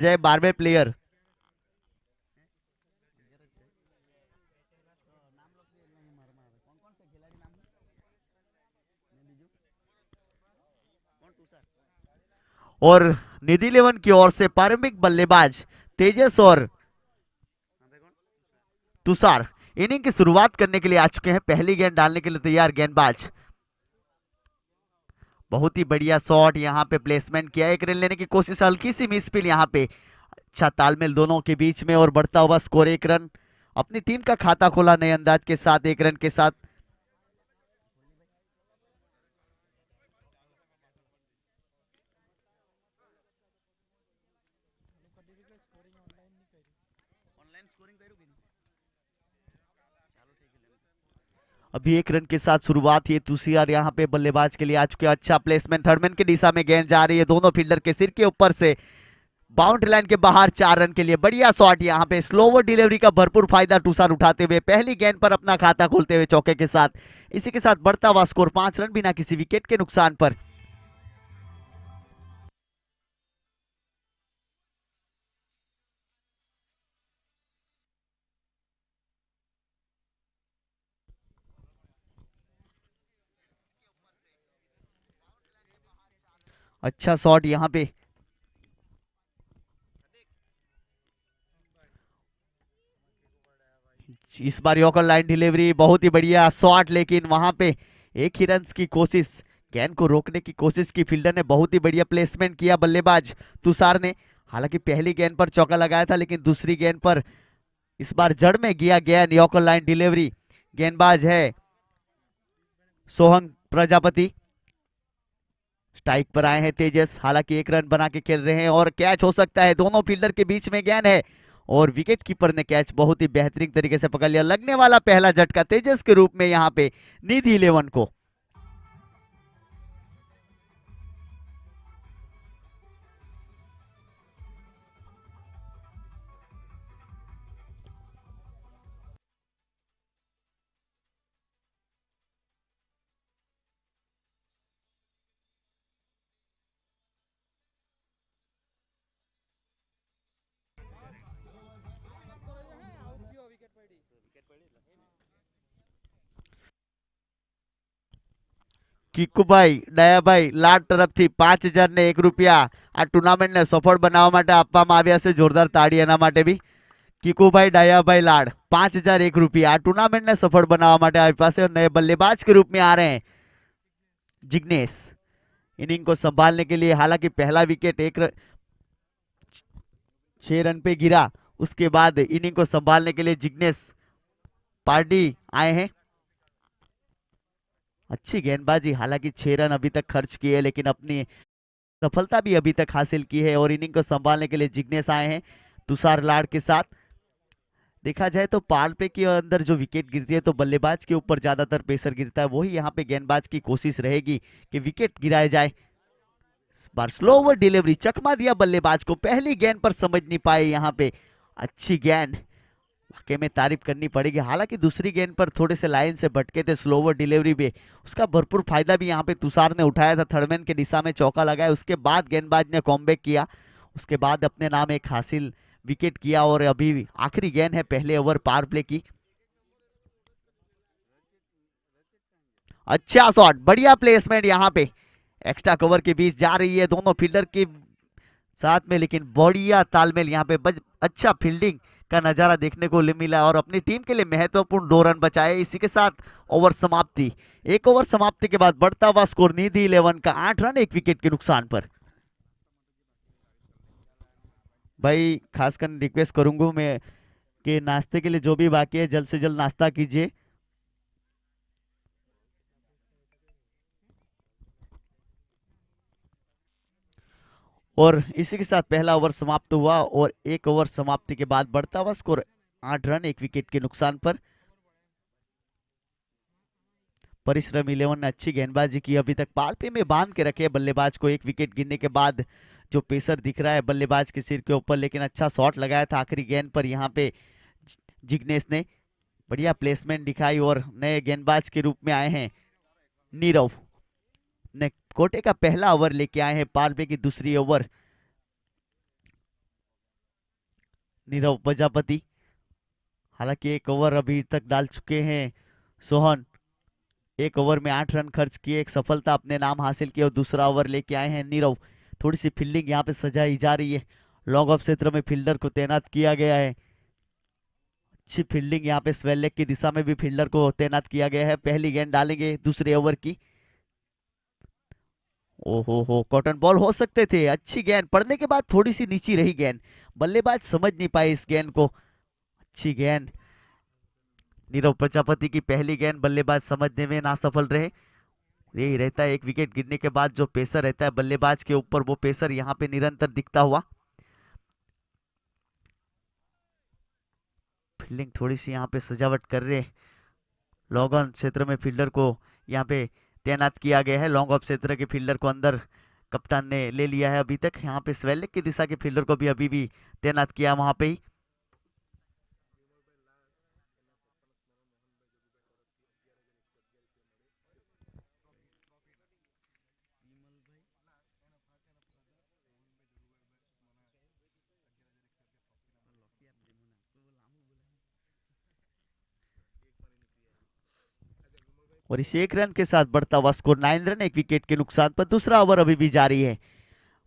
जय बारबे प्लेयर। और निधि लेवन की ओर से प्रारंभिक बल्लेबाज तेजस और तुषार इनिंग की शुरुआत करने के लिए आ चुके हैं। पहली गेंद डालने के लिए तैयार गेंदबाज। बहुत ही बढ़िया शॉट यहाँ पे प्लेसमेंट किया, एक रन लेने की कोशिश, हल्की सी मिस फील यहाँ पे। अच्छा तालमेल दोनों के बीच में और बढ़ता हुआ स्कोर, एक रन। अपनी टीम का खाता खोला नए अंदाज के साथ, एक रन के साथ। अभी एक रन के साथ शुरुआत, ये तुषार यहाँ पे बल्लेबाज के लिए आ चुके हैं। अच्छा प्लेसमेंट, थर्डमैन की दिशा में गेंद जा रही है, दोनों फील्डर के सिर के ऊपर से बाउंड्री लाइन के बाहर, 4 रन के लिए बढ़िया शॉट। यहाँ पे स्लोवर डिलीवरी का भरपूर फायदा तुषार उठाते हुए पहली गेंद पर अपना खाता खोलते हुए चौके के साथ। इसी के साथ बढ़ता हुआ स्कोर 5 रन बिना किसी विकेट के नुकसान पर। अच्छा शॉट यहाँ पे, इस बार यॉर्कर लाइन डिलीवरी, बहुत ही बढ़िया शॉट, लेकिन वहां पे एक ही रन की कोशिश, गेंद को रोकने की कोशिश की फील्डर ने। बहुत ही बढ़िया प्लेसमेंट किया बल्लेबाज तुषार ने। हालांकि पहली गेंद पर चौका लगाया था, लेकिन दूसरी गेंद पर इस बार जड़ में गया गेंद, यॉर्कर लाइन डिलीवरी। गेंदबाज है सोहंग प्रजापति। स्ट्राइक पर आए हैं तेजस, हालांकि एक रन बना के खेल रहे हैं और कैच हो सकता है, दोनों फील्डर के बीच में गेंद है और विकेट कीपर ने कैच बहुत ही बेहतरीन तरीके से पकड़ लिया। लगने वाला पहला झटका तेजस के रूप में यहाँ पे निधि इलेवन को। કિકુભાઈ દયાભાઈ લાડ તરફથી 5,000 ને 1 રૂપિયા આ ટુર્નામેન્ટને સફળ બનાવવા માટે આપવામાં આવ્યા છે। જોરદાર તાળી એના માટે બી। કિકુભાઈ દયાભાઈ લાડ 5,001 રૂપિયા આ ટુર્નામેન્ટને સફળ બનાવવા માટે આપી પાસે। नए बल्लेबाज के रूप में आ रहे हैं जिग्नेश इनिंग को संभालने के लिए। हालांकि पहला विकेट 6 रन पे गिरा, उसके बाद इनिंग को संभालने के लिए जिग्नेश पार्टी आए हैं। अच्छी गेंदबाजी, हालांकि 6 रन अभी तक खर्च किए, लेकिन अपनी सफलता भी अभी तक हासिल की है और इनिंग को संभालने के लिए जिग्नेश आए हैं तुषार लाड़ के साथ। देखा जाए तो पावर प्ले के अंदर जो विकेट गिरती है तो बल्लेबाज के ऊपर ज्यादातर प्रेशर गिरता है, वही यहाँ पे गेंदबाज की कोशिश रहेगी कि विकेट गिराए जाए। इस बार स्लो ओवर डिलीवरी, चकमा दिया बल्लेबाज को, पहली गेंद पर समझ नहीं पाए यहाँ पे। अच्छी गेंद, वाकई में तारीफ करनी पड़ेगी। हालांकि दूसरी गेंद पर थोड़े से लाइन से भटके थे स्लोवर डिलीवरी पे, उसका भरपूर फायदा भी यहाँ पे तुषार ने उठाया था। थर्डमैन की दिशा में चौका लगाया, उसके बाद गेंदबाज ने कॉमबैक किया, उसके बाद अपने नाम एक हासिल विकेट किया और अभी आखिरी गेंद है पहले ओवर पावर प्ले की। अच्छा शॉट, बढ़िया प्लेसमेंट यहाँ पे, एक्स्ट्रा कवर के बीच जा रही है दोनों फील्डर के साथ में, लेकिन बढ़िया तालमेल यहाँ पे अच्छा फील्डिंग का नजारा देखने को मिला और अपनी टीम के लिए महत्वपूर्ण 2 रन बचाए। इसी के साथ ओवर समाप्ति, एक ओवर समाप्ति के बाद बढ़ता हुआ स्कोर निधि इलेवन का 8 रन 1 विकेट के नुकसान पर। भाई खासकर रिक्वेस्ट करूंगा मैं कि नाश्ते के लिए जो भी बाकी है जल्द से जल्द नाश्ता कीजिए। और इसी के साथ पहला ओवर समाप्त हुआ और एक ओवर समाप्ति के बाद बढ़ता हुआ स्कोर 8 रन 1 विकेट के नुकसान पर। परिश्रम 11 ने अच्छी गेंदबाजी की, अभी तक पालपे में बांध के रखे बल्लेबाज को। 1 विकेट गिरने के बाद जो पेसर दिख रहा है बल्लेबाज के सिर के ऊपर, लेकिन अच्छा शॉट लगाया था आखिरी गेंद पर यहाँ पे जिग्नेश ने। बढ़िया प्लेसमेंट दिखाई और नए गेंदबाज के रूप में आए हैं नीरव ने। कोटे का पहला ओवर लेके आए हैं, पालपे की दूसरी ओवर। नीरव प्रजापति। हालांकि एक ओवर अभी तक डाल चुके हैं सोहन। एक ओवर में 8 रन खर्च किए, एक सफलता अपने नाम हासिल की और दूसरा ओवर लेके आए हैं नीरव। थोड़ी सी फील्डिंग यहाँ पे सजाई जा रही है। लॉन्ग ऑफ क्षेत्र में फील्डर को तैनात किया गया है। अच्छी फील्डिंग यहाँ पे स्वेल लेग की दिशा में भी फील्डर को तैनात किया गया है। पहली गेंद डालेंगे दूसरे ओवर की। ओहो हो, कॉटन बॉल हो सकते थे। अच्छी गेंद पड़ने के बाद थोड़ी सी नीची रही गेंद, बल्लेबाज समझ नहीं पाए इस गेंद को। अच्छी गेंद। नीरव प्रजापति की पहली गेंद बल्लेबाज समझने में ना सफल रहे। यही रहता है, एक विकेट गिरने के बाद जो पेसर रहता है बल्लेबाज के ऊपर, वो पेसर यहाँ पे निरंतर दिखता हुआ। फील्डिंग थोड़ी सी यहाँ पे सजावट कर रहे। लॉन्ग ऑन क्षेत्र में फील्डर को यहाँ पे तैनात किया गया है। लॉन्ग ऑफ क्षेत्र के फील्डर को अंदर कप्तान ने ले लिया है अभी तक। यहाँ पे स्वेलिक की दिशा के फील्डर को भी अभी भी तैनात किया वहां पे ही। और इस एक रन के साथ बढ़ता हुआ स्कोर 9 रन, एक विकेट के नुकसान पर। दूसरा ओवर अभी भी जारी है।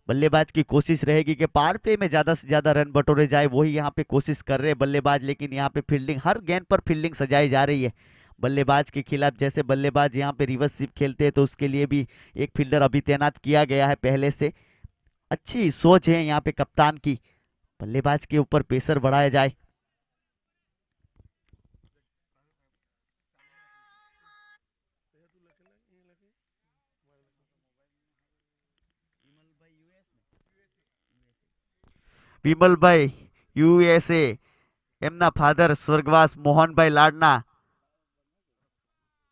बल्लेबाज की कोशिश रहेगी कि पावर प्ले में ज्यादा से ज्यादा रन बटोरे जाए, वही यहाँ पे कोशिश कर रहे हैं बल्लेबाज। लेकिन यहाँ पे फील्डिंग, हर गेंद पर फील्डिंग सजाई जा रही है बल्लेबाज के खिलाफ। जैसे बल्लेबाज यहाँ पे रिवर्स स्वीप खेलते हैं तो उसके लिए भी एक फील्डर अभी तैनात किया गया है पहले से। अच्छी सोच है यहाँ पे कप्तान की, बल्लेबाज के ऊपर प्रेशर बढ़ाया जाए। વિમલભાઈ યુએસએ, એમના ફાધર સ્વર્ગવાસ મોહનભાઈ લાડના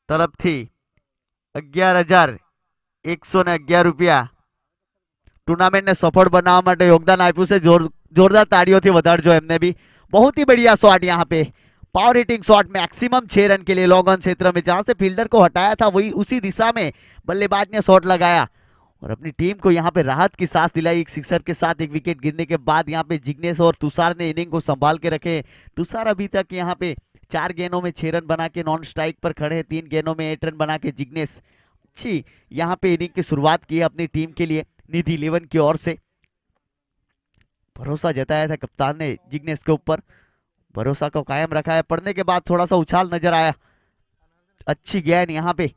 તરફથી 11,111 રૂપિયા ટુર્નામેન્ટને સફળ બનાવવા માટે યોગદાન આપ્યું છે। જોરદાર તાળીઓથી વધારજો એમને भी। बहुत ही बढ़िया शॉट यहाँ पे, power hitting shot, maximum 6 run के लिए लॉन्ग ऑन क्षेत्र में। जहां से फील्डर को हटाया था वही उसी दिशा में बल्लेबाज ने शॉट लगाया और अपनी टीम को यहाँ पे राहत की सांस दिलाई एक सिक्सर के साथ। एक विकेट गिरने के बाद यहाँ पे जिग्नेश और तुषार ने इनिंग को संभाल के रखे। तुषार अभी तक यहाँ पे 4 गेंदों में 6 रन बना के नॉन स्ट्राइक पर खड़े हैं। 3 गेंदों में 8 रन बना के जिग्नेश अच्छी यहाँ पे इनिंग की शुरुआत की है अपनी टीम के लिए। निधि 11 की ओर से भरोसा जताया था कप्तान ने जिग्नेश के ऊपर, भरोसा को कायम रखा है। पढ़ने के बाद थोड़ा सा उछाल नजर आया। अच्छी गेंद यहाँ पे।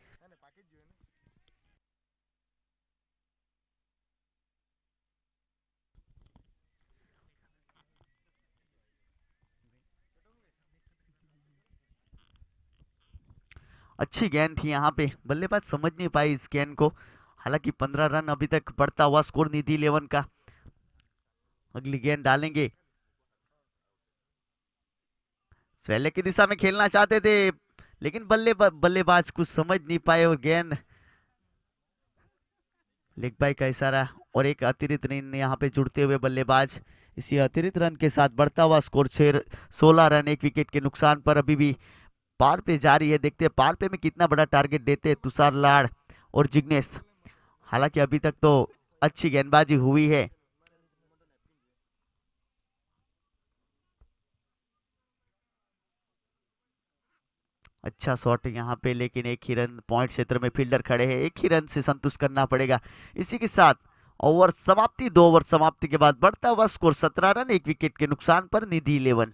अच्छी गेंद थी यहाँ पे, बल्लेबाज समझ नहीं पाई इस गेंद को। हालांकि 15 रन अभी तक बढ़ता हुआ स्कोर निधि 11 का। अगली गेंद डालेंगे। स्वेले की दिशा में खेलना चाहते थे लेकिन बल्लेबाज कुछ समझ नहीं पाए और गेंद लेग बाई का इशारा और एक अतिरिक्त रन यहाँ पे जुड़ते हुए बल्लेबाज। इसी अतिरिक्त रन के साथ बढ़ता हुआ स्कोर 16 रन, एक विकेट के नुकसान पर अभी भी पार पे जारी है। देखते हैं पार पे में कितना बड़ा टारगेट देते हैं तुषार लाड़ और जिग्नेश। हालांकि अभी तक तो अच्छी गेंदबाजी हुई है। अच्छा शॉट यहाँ पे, लेकिन एक ही रन, पॉइंट क्षेत्र में फील्डर खड़े हैं, एक ही रन से संतुष्ट करना पड़ेगा। इसी के साथ ओवर समाप्ति, 2 ओवर समाप्ति के बाद बढ़ता हुआ स्कोर 17 रन, एक विकेट के नुकसान पर निधि 11।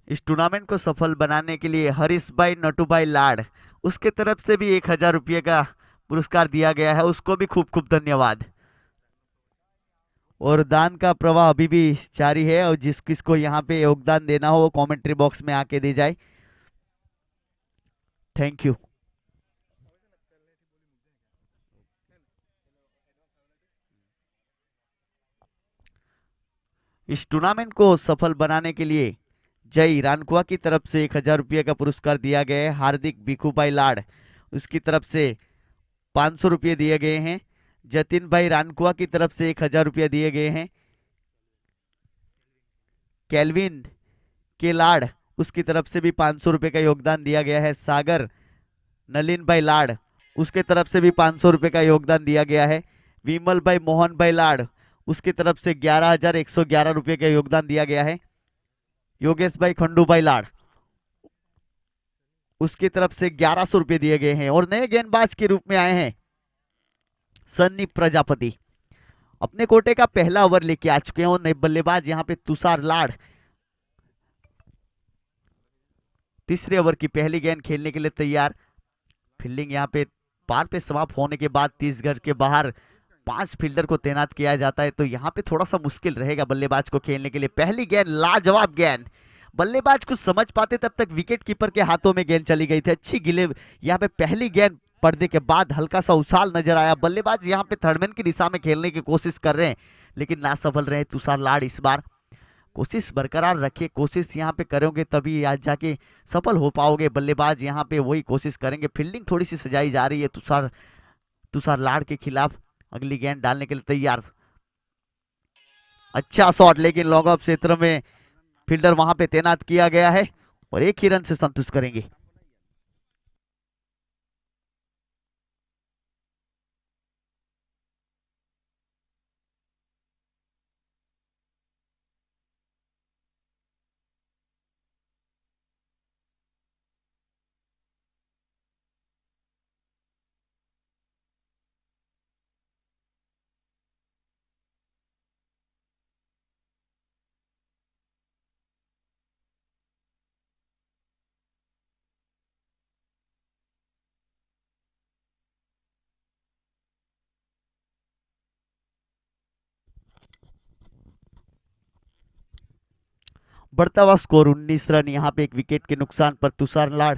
इस टूर्नामेंट को सफल बनाने के लिए हरीश भाई नटू भाई लाड, उसके तरफ से भी 1,000 रुपये का पुरस्कार दिया गया है, उसको भी खूब खूब धन्यवाद। और दान का प्रवाह अभी भी जारी है और जिस किसको यहाँ पे योगदान देना हो वो कमेंट्री बॉक्स में आके दे जाए। Thank you. इस टूर्नामेंट को सफल बनाने के लिए जय रानकुआ की तरफ से 1000 रुपये का पुरस्कार दिया गया है। हार्दिक भिखूभाई लाड़ उसकी तरफ से 500 रुपये दिए गए हैं। जतिन भाई रानकुआ की तरफ से 1000 रुपये दिए गए हैं। कैलविन के लाड़ उसकी तरफ से भी 500 रुपये का योगदान दिया गया है। सागर नलिन भाई लाड़ उसके तरफ से भी 500 रुपये का योगदान दिया गया है। विमल भाई मोहन भाई लाड़ उसकी तरफ से 11,111 रुपये का योगदान दिया गया है। योगेश भाई खंडू भाई लाड़ उसकी तरफ से 1100 रुपये दिए गए हैं। और नए गेंदबाज के रूप में आए हैं सन्नी प्रजापति, अपने कोटे का पहला ओवर लेके आ चुके हैं। और नए बल्लेबाज यहाँ पे तुषार लाड़ तीसरे ओवर की पहली गेंद खेलने के लिए तैयार। फील्डिंग यहाँ पे पार पे समाप्त होने के बाद 30 गज के बाहर 5 फील्डर को तैनात किया जाता है, तो यहाँ पे थोड़ा सा मुश्किल रहेगा बल्लेबाज को खेलने के लिए। पहली गेंद लाजवाब गेंद, बल्लेबाज कुछ समझ पाते तब तक विकेट कीपर के हाथों में गेंद चली गई थी। अच्छी गिले यहाँ पे पहली गेंद पड़ने के बाद हल्का सा उछाल नजर आया। बल्लेबाज यहाँ पे थर्डमैन की दिशा में खेलने की कोशिश कर रहे हैं लेकिन ना सफल रहे तुषार लाड़। इस बार कोशिश बरकरार रखिए, कोशिश यहाँ पे करोगे तभी आज जाके सफल हो पाओगे। बल्लेबाज यहाँ पे वही कोशिश करेंगे। फील्डिंग थोड़ी सी सजाई जा रही है तुषार लाड़ के खिलाफ। अगली गेंद डालने के लिए तैयार। अच्छा शॉट, लेकिन लॉन्ग ऑफ क्षेत्र में फील्डर वहां पे तैनात किया गया है और एक ही रन से संतुष्ट करेंगे। बढ़ता हुआ स्कोर 19 रन। यहाँ पे एक विकेट के नुकसान पर तुषार लाड़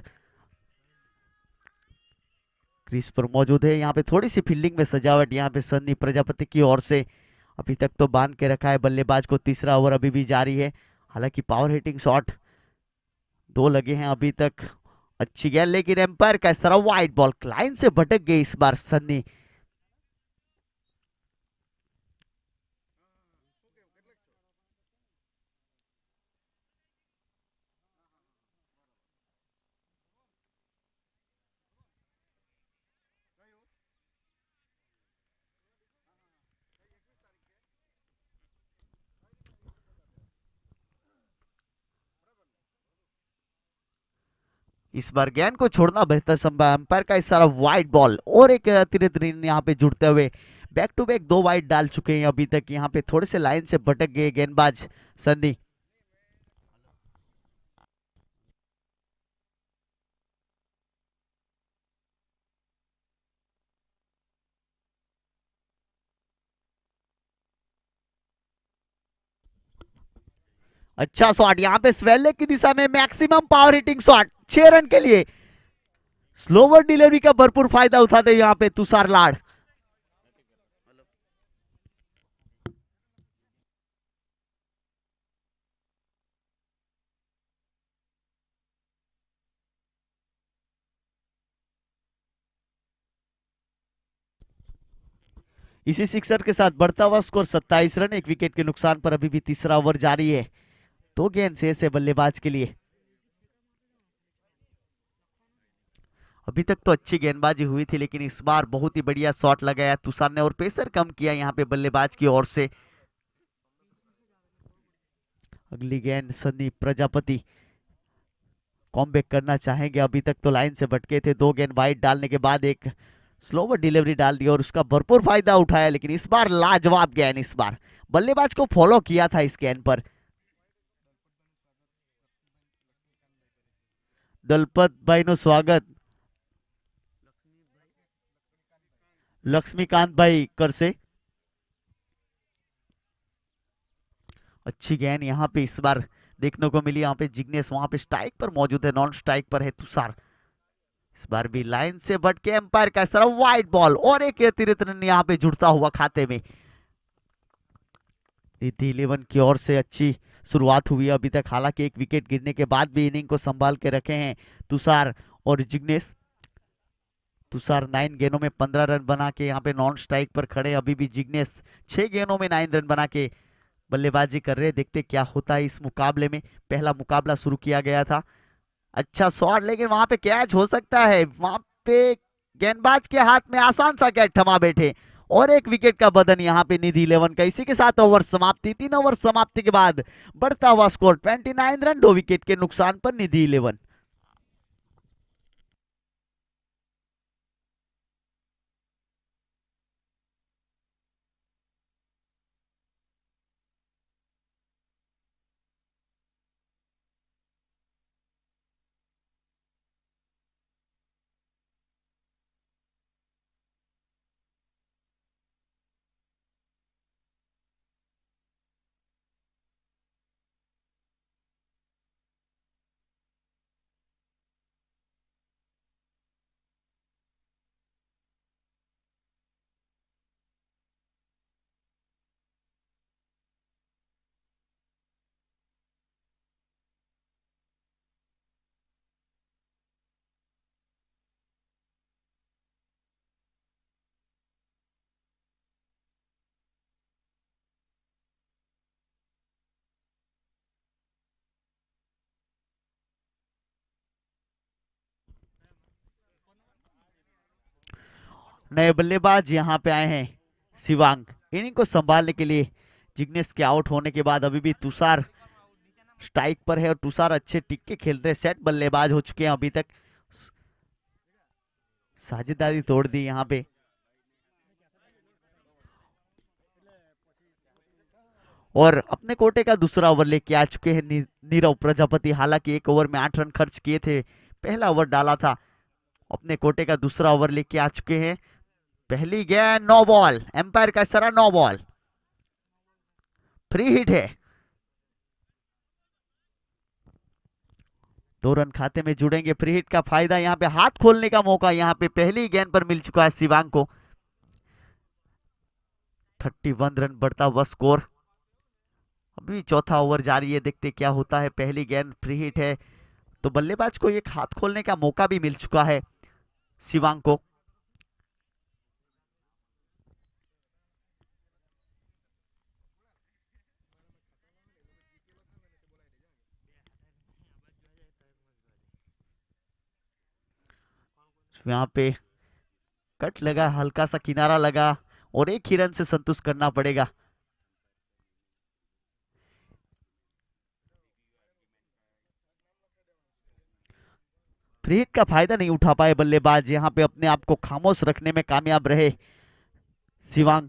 क्रीज पर मौजूद है। यहाँ पे थोड़ी सी फील्डिंग में सजावट यहाँ पे सन्नी प्रजापति की ओर से अभी तक तो बांध के रखा है बल्लेबाज को। तीसरा ओवर अभी भी जारी है, हालांकि पावर हिटिंग शॉट 2 लगे हैं अभी तक। अच्छी गेंद, लेकिन एम्पायर का इशारा, वाइड बॉल लाइन से भटक गई इस बार सन्नी। इस बार गेंद को छोड़ना बेहतर संभव। अंपायर का इशारा, वाइड बॉल और एक अतिरिक्त रन यहाँ पे जुड़ते हुए बैक टू बैक 2 वाइड डाल चुके हैं अभी तक। यहाँ पे थोड़े से लाइन से भटक गए गेंदबाज सन्नी। अच्छा शॉट, यहाँ पे स्वेल्ले की दिशा में maximum power hitting shot 6 run के लिए। स्लोवर डिलीवरी का भरपूर फायदा उठाते यहाँ पे तुषार लाड़। इसी सिक्सर के साथ बढ़ता हुआ स्कोर 27 रन, एक विकेट के नुकसान पर अभी भी तीसरा ओवर जारी है। 2 गेंद शेष है बल्लेबाज के लिए। अभी तक तो अच्छी गेंदबाजी हुई थी लेकिन इस बार बहुत ही बढ़िया शॉट लगाया तुषार ने और प्रेशर कम किया यहाँ पे बल्लेबाज की ओर से। अगली गेंद सन्नी प्रजापति कॉमबैक करना चाहेंगे। अभी तक तो लाइन से भटके थे। 2 गेंद वाइड डालने के बाद एक स्लोवर डिलीवरी डाल दी और उसका भरपूर फायदा उठाया, लेकिन इस बार लाजवाब गेंद। इस बार बल्लेबाज को फॉलो किया था इस गेंद पर। दलपत भाई नो स्वागत। लक्ष्मीकांत भाई कर से अच्छी गेंद यहाँ पे इस बार देखने को मिली। यहाँ पे जिग्नेश वहां पे स्ट्राइक पर मौजूद है, नॉन स्ट्राइक पर है तुषार। इस बार भी लाइन से भटके एम्पायर का इशारा, वाइड बॉल और एक अतिरिक्त रन यहाँ पे जुड़ता हुआ खाते में। 11 की ओर से अच्छी शुरुआत हुई है अभी तक। हालांकि एक विकेट गिरने के बाद भी इनिंग को संभाल के रखे हैं तुषार और जिग्नेश। तुषार 9 गेंदों में 15 रन बना के यहाँ पे नॉन स्ट्राइक पर खड़े। अभी भी जिग्नेश 6 गेंदों में 9 रन बना के बल्लेबाजी कर रहे हैं। देखते क्या होता है इस मुकाबले में। पहला मुकाबला शुरू किया गया था, अच्छा शॉट, लेकिन वहां पे कैच हो सकता है। वहां पे गेंदबाज के हाथ में आसान सा कैच थमा बैठे और एक विकेट का बदन यहाँ पे निधि 11 का। इसी के साथ ओवर समाप्ति। 3 ओवर समाप्ति के बाद बढ़ता हुआ स्कोर 29 रन, 2 विकेट के नुकसान पर निधि 11। नए बल्लेबाज यहाँ पे आए हैं शिवांग इनिंग को संभालने के लिए। जिग्नेश के आउट होने के बाद अभी भी तुषार स्ट्राइक पर है और तुषार अच्छे टिक के खेल रहे। सेट बल्लेबाज हो चुके हैं अभी तक, साझेदारी तोड़ दी यहाँ पे। और अपने कोटे का दूसरा ओवर लेके आ चुके हैं नीरव प्रजापति। हालांकि 1 ओवर में 8 रन खर्च किए थे, पहला ओवर डाला था। अपने कोटे का दूसरा ओवर लेके आ चुके हैं। पहली गेंद, नो बॉल, एम्पायर का इशारा, नो बॉल, फ्री हिट है। 2 रन खाते में जुड़ेंगे। फ्री हिट का फायदा, यहाँ पे हाथ खोलने का मौका यहाँ पे पहली गेंद पर मिल चुका है शिवांग को। 31 रन बढ़ता हुआ स्कोर। अभी चौथा ओवर जारी है, देखते क्या होता है। पहली गेंद फ्री हिट है तो बल्लेबाज को एक हाथ खोलने का मौका भी मिल चुका है शिवांग को। यहाँ पे कट लगा, हल्का सा किनारा लगा और एक ही रन से संतुष्ट करना पड़ेगा। फ्री हिट का फायदा नहीं उठा पाए बल्लेबाज, यहाँ पे अपने आप को खामोश रखने में कामयाब रहे शिवांग।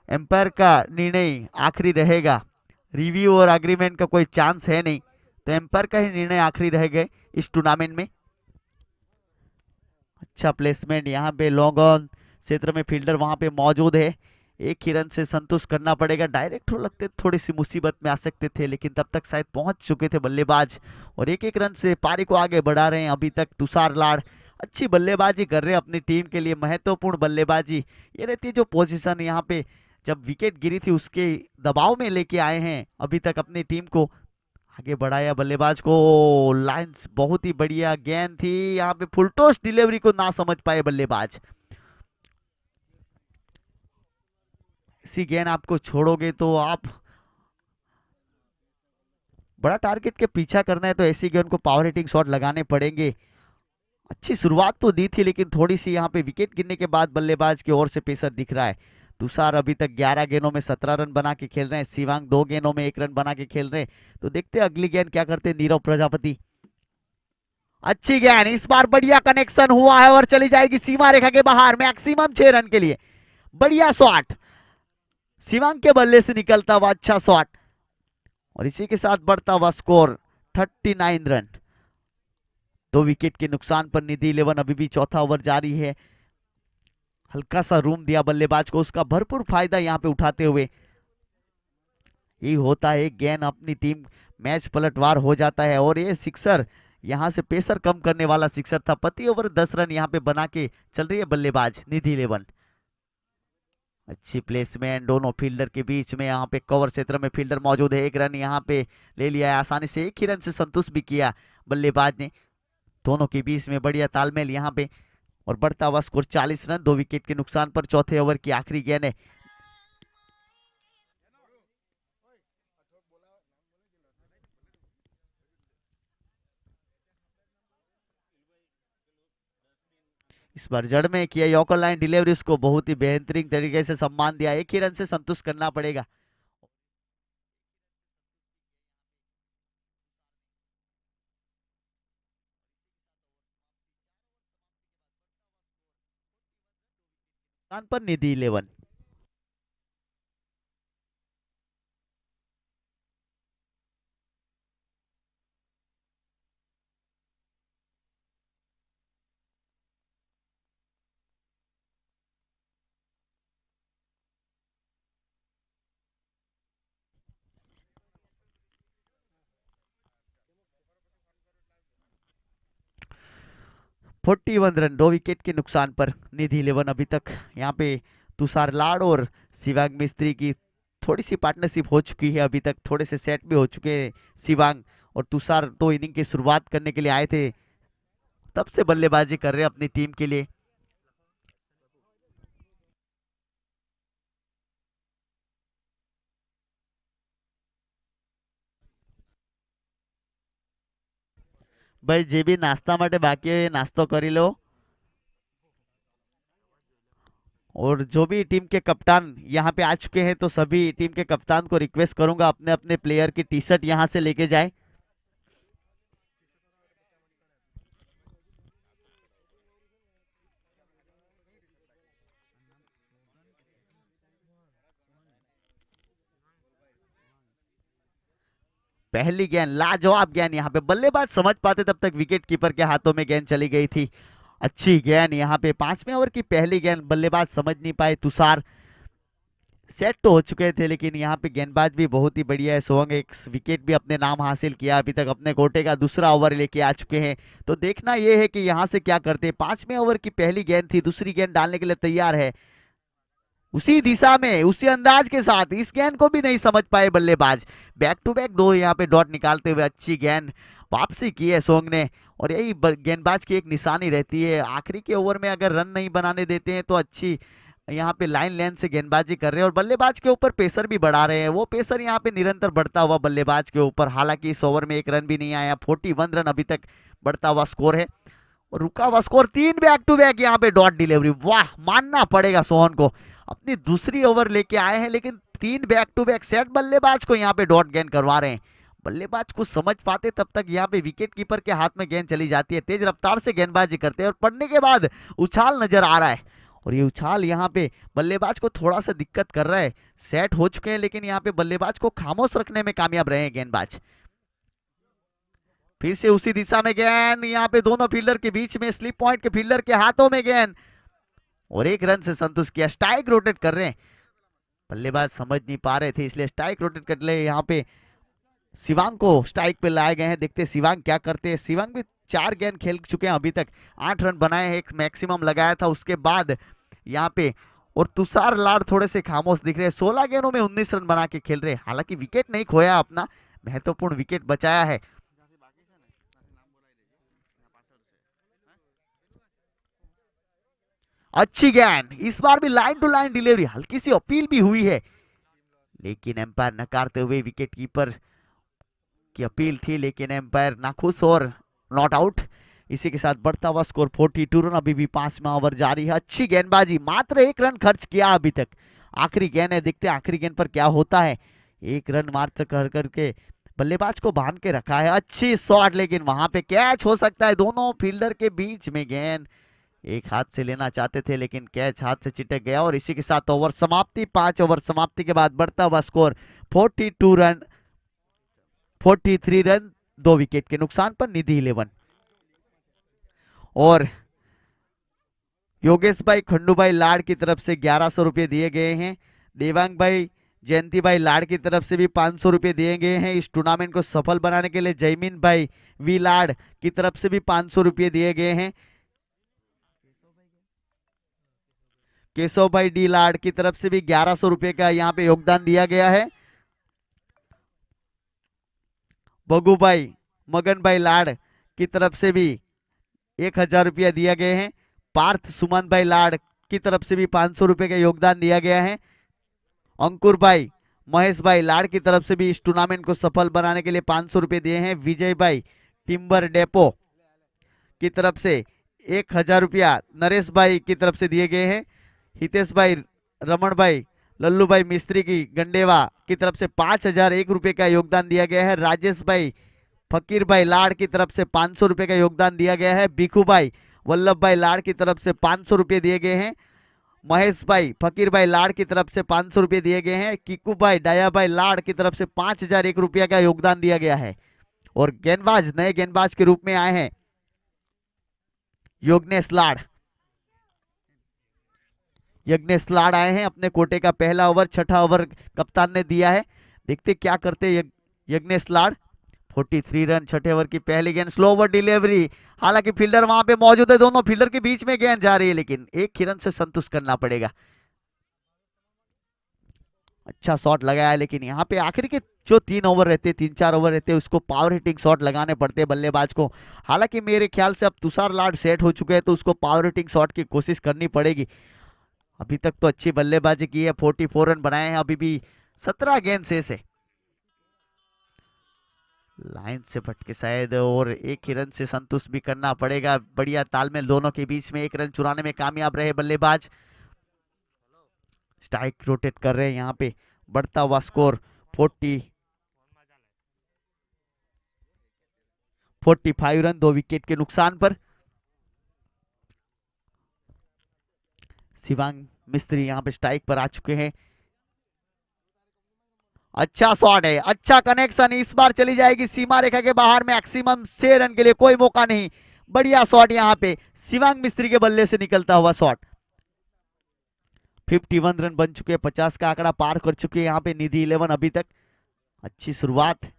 एम्पायर का निर्णय आखिरी रहेगा, रिव्यू और एग्रीमेंट का कोई चांस है नहीं, तो एम्पायर का ही निर्णय आखिरी रहेगा इस टूर्नामेंट में। अच्छा प्लेसमेंट, यहाँ पे लॉन्ग ऑन क्षेत्र में फील्डर वहां पे मौजूद है। एक ही रन से संतुष्ट करना पड़ेगा। डायरेक्ट हो लगते थोड़ी सी मुसीबत में आ सकते थे, लेकिन तब तक शायद पहुंच चुके थे बल्लेबाज और एक एक रन से पारी को आगे बढ़ा रहे हैं अभी तक तुषार लाड़। अच्छी बल्लेबाजी कर रहे हैं अपनी टीम के लिए, महत्वपूर्ण बल्लेबाजी ये रहती है। जो पोजीशन यहाँ पे जब विकेट गिरी थी उसके दबाव में लेके आए हैं अभी तक अपनी टीम को, आगे बढ़ाया बल्लेबाज को। लाइंस बहुत ही बढ़िया गेंद थी, यहाँ पे फुल टॉस डिलीवरी को ना समझ पाए बल्लेबाज। इसी गेंद आपको छोड़ोगे तो आप बड़ा टारगेट के पीछा करना है तो ऐसी गेंद को पावर हिटिंग शॉट लगाने पड़ेंगे। अच्छी शुरुआत तो दी थी, लेकिन थोड़ी सी यहाँ पे विकेट गिरने के बाद बल्लेबाज की ओर से पेसर दिख रहा है। तुषार अभी तक 11 गेंदों में 17 रन बना के खेल रहे हैं। शिवांग 2 गेंदों में 1 रन बना के खेल रहे हैं। तो देखते हैं अगली गेंद क्या करते हैं नीरव प्रजापति। अच्छी गेंद, इस बार बढ़िया कनेक्शन हुआ है और चली जाएगी सीमा रेखा के बाहर, मैक्सिमम 6 रन के लिए। बढ़िया शॉट, शिवांग के बल्ले से निकलता हुआ अच्छा शॉट और इसी के साथ बढ़ता हुआ स्कोर 39 रन, 2 विकेट के नुकसान पर निधि 11। अभी भी चौथा ओवर जारी है। हल्का सा रूम दिया बल्लेबाज को, उसका भरपूर फायदा यहाँ पे उठाते हुए यही होता है। गेंद अपनी टीम मैच पलटवार हो जाता है और ये सिक्सर यहाँ से पेसर कम करने वाला सिक्सर था। प्रति ओवर 10 रन यहाँ पे बना के चल रही है बल्लेबाज निधि इलेवन। अच्छी प्लेसमेंट दोनों फील्डर के बीच में, यहाँ पे कवर क्षेत्र में फील्डर मौजूद है। एक रन यहाँ पे ले लिया है आसानी से, एक ही रन से संतुष्ट भी किया बल्लेबाज ने। दोनों के बीच में बढ़िया तालमेल यहाँ पे, और बढ़ता हुआ स्कोर 40 रन 2 विकेट के नुकसान पर। चौथे ओवर की आखिरी गेंद है। इस बार जड़ में किया यॉर्कर लाइन डिलीवरी, उसको बहुत ही बेहतरीन तरीके से सम्मान दिया। एक ही रन से संतुष्ट करना पड़ेगा। नुकसान पर Nidhi eleven. Forty one run 2 wicket के नुकसान पर निधि इलेवन। अभी तक यहाँ पे तुषार लाड़ और शिवांग मिस्त्री की थोड़ी सी पार्टनरशिप हो चुकी है। अभी तक थोड़े से सेट भी हो चुके हैं। शिवांग और तुषार तो इनिंग की शुरुआत करने के लिए आए थे, तब से बल्लेबाजी कर रहे हैं अपनी टीम के लिए। भाई जे भी नाश्ता માટે બાકી હોય એ નાસ્તો કરી लो। और जो भी टीम के कप्तान यहाँ पे आ चुके हैं, तो सभी टीम के कप्तान को रिक्वेस्ट करूंगा अपने अपने प्लेयर की टी शर्ट यहाँ से लेके जाए। पहली गेंद लाजवाब गेंद, यहाँ पे बल्लेबाज समझ पाते तब तक विकेट कीपर के हाथों में गेंद चली गई थी। अच्छी गेंद यहाँ पे 5वें ओवर की पहली गेंद, बल्लेबाज समझ नहीं पाए। तुषार सेट तो हो चुके थे, लेकिन यहाँ पे गेंदबाज भी बहुत ही बढ़िया है। सोहंग एक विकेट भी अपने नाम हासिल किया। अभी तक अपने कोटे का दूसरा ओवर लेके आ चुके हैं। तो देखना यह है कि यहाँ से क्या करते हैं। 5वें ओवर की पहली गेंद थी, दूसरी गेंद डालने के लिए तैयार है। उसी दिशा में उसी अंदाज के साथ इस गेंद को भी नहीं समझ पाए बल्लेबाज। बैक टू बैक दो यहाँ पे डॉट निकालते हुए अच्छी गेंद वापसी की है सोंग ने। और यही गेंदबाज की एक निशानी रहती है, आखिरी के ओवर में अगर रन नहीं बनाने देते हैं तो अच्छी यहाँ पे लाइन लेंथ से गेंदबाजी कर रहे हैं। और बल्लेबाज के ऊपर प्रेशर भी बढ़ा रहे हैं, वो प्रेशर यहाँ पे निरंतर बढ़ता हुआ बल्लेबाज के ऊपर। हालांकि इस ओवर में एक रन भी नहीं आया। 41 रन अभी तक बढ़ता हुआ स्कोर है। और रुका हुआ स्कोर 3 बैक टू बैक यहाँ पे डॉट डिलीवरी। वाह, मानना पड़ेगा सोहन को, अपनी दूसरी ओवर लेके आए हैं, लेकिन 3 बैक टू बैक सेट बल्लेबाज को यहाँ पे डॉट गेंद करवा रहे हैं। बल्लेबाज कुछ समझ पाते तब तक यहाँ पे विकेट कीपर के हाथ में गेंद चली जाती है। तेज रफ्तार से गेंदबाजी करते हैं और पड़ने के बाद उछाल नजर आ रहा है। और ये उछाल यहाँ पे बल्लेबाज को थोड़ा सा दिक्कत कर रहा है। सेट हो चुके हैं, लेकिन यहाँ पे बल्लेबाज को खामोश रखने में कामयाब रहे हैं गेंदबाज। फिर से उसी दिशा में गेंद, यहाँ पे दोनों फील्डर के बीच में, स्लिप पॉइंट के फील्डर के हाथों में गेंद, और एक रन से संतुष्ट किया। स्ट्राइक रोटेट कर रहे हैं, बल्लेबाज समझ नहीं पा रहे थे, इसलिए स्ट्राइक रोटेट कर ले। यहाँ पे शिवांग को स्ट्राइक पे लाए गए हैं। देखते हैं शिवांग क्या करते हैं। शिवांग भी 4 गेंद खेल चुके हैं, अभी तक 8 रन बनाए हैं, एक मैक्सिमम लगाया था उसके बाद यहाँ पे। और तुषार लाड़ थोड़े से खामोश दिख रहे हैं, 16 गेंदों में 19 रन बना के खेल रहे हैं। हालांकि विकेट नहीं खोया, अपना महत्वपूर्ण विकेट बचाया है। अच्छी गेंद, इस बार भी लाइन टू लाइन डिलीवरी, हल्की सी अपील भी हुई है, लेकिन एम्पायर नकारते हुए। विकेट कीपर की अपील थी, लेकिन एम्पायर नाखुश और नॉट आउट। इसी के साथ बढ़ता हुआ स्कोर 42 रन। अभी भी 5वां ओवर जारी है। अच्छी गेंदबाजी, मात्र 1 रन खर्च किया अभी तक। आखिरी गेंद है, देखते हैं आखिरी गेंद पर क्या होता है। 1 रन मार्च कर करके बल्लेबाज को बांध के रखा है। अच्छी शॉट, लेकिन वहां पे कैच हो सकता है। दोनों फील्डर के बीच में गेंद, एक हाथ से लेना चाहते थे, लेकिन कैच हाथ से चिटक गया। और इसी के साथ ओवर समाप्ति। 5 ओवर समाप्ति के बाद बढ़ता हुआ स्कोर 42 रन 43 रन 2 विकेट के नुकसान पर निधि इलेवन। और योगेश भाई खंडू भाई लाड़ की तरफ से 1100 रुपये दिए गए हैं। देवांग भाई जयंती भाई लाड़ की तरफ से भी 500 रुपये दिए गए हैं इस टूर्नामेंट को सफल बनाने के लिए। जयमीन भाई वी लाड़ की तरफ से भी 500 रुपये दिए गए हैं। केशव भाई डी लाड़ की तरफ से भी 1100 रुपये का यहाँ पे योगदान दिया गया है। बगू भाई मगन भाई लाड़ की तरफ से भी 1000 रुपया दिया गया है। पार्थ सुमन भाई लाड़ की तरफ से भी 500 रुपये का योगदान दिया गया है। अंकुर भाई महेश भाई लाड़ की तरफ से भी इस टूर्नामेंट को सफल बनाने के लिए 500 रुपये दिए हैं। विजय भाई टिम्बर डेपो की तरफ से 1000 रुपया नरेश भाई की तरफ से दिए गए हैं। हितेश भाई रमन भाई लल्लू भाई मिस्त्री की गंडेवा की तरफ से 5001 रुपये का योगदान दिया गया है। राजेश भाई फकीर भाई लाड़ की तरफ से 500 रुपये का योगदान दिया गया है। भिखू भाई वल्लभ भाई लाड़ की तरफ से 500 रुपये दिए गए हैं। महेश भाई फकीर भाई लाड़ की तरफ से 500 रुपये दिए गए हैं। किकू भाई डाया भाई लाड़ की तरफ से 5001 रुपया का योगदान दिया गया है। और गेंदबाज नए गेंदबाज के रूप में आए हैं योगनेश लाड़। यज्ञेश लाड़ आए हैं अपने कोटे का पहला ओवर, छठा ओवर कप्तान ने दिया है। देखते क्या करते यज्ञेश लाड़। 43 रन छठे ओवर की पहली गेंद, स्लो ओवर डिलीवरी। हालांकि फील्डर वहां पे मौजूद है, दोनों फील्डर के बीच में गेंद जा रही है, लेकिन एक ही रन से संतुष्ट करना पड़ेगा। अच्छा शॉट लगाया, लेकिन यहाँ पे आखिर के जो 3 ओवर रहते, 3-4 ओवर रहते, उसको पावर हिटिंग शॉट लगाने पड़ते हैं बल्लेबाज को। हालांकि मेरे ख्याल से अब तुषार लाड़ सेट हो चुके हैं, तो उसको पावर हिटिंग शॉट की कोशिश करनी पड़ेगी। अभी तक तो अच्छी बल्लेबाजी की है, 44 रन बनाए हैं, अभी भी 17 गेंद शेष है। लाइन से भटके शायद, और एक ही रन से संतुष्ट भी करना पड़ेगा। बढ़िया तालमेल दोनों के बीच में, एक रन चुराने में कामयाब रहे बल्लेबाज। स्ट्राइक रोटेट कर रहे हैं यहाँ पे। बढ़ता हुआ स्कोर 45 रन, 2 विकेट के नुकसान पर। शिवांग मिस्त्री यहाँ पे स्ट्राइक पर आ चुके हैं। अच्छा शॉट है, अच्छा कनेक्शन, इस बार चली जाएगी सीमा रेखा के बाहर। मैक्सिमम 6 रन के लिए कोई मौका नहीं। बढ़िया शॉट यहाँ पे शिवांग मिस्त्री के बल्ले से निकलता हुआ शॉट। 51 रन बन चुके हैं, 50 का आंकड़ा पार कर चुके हैं यहाँ पे निधि 11 अभी तक। अच्छी शुरुआत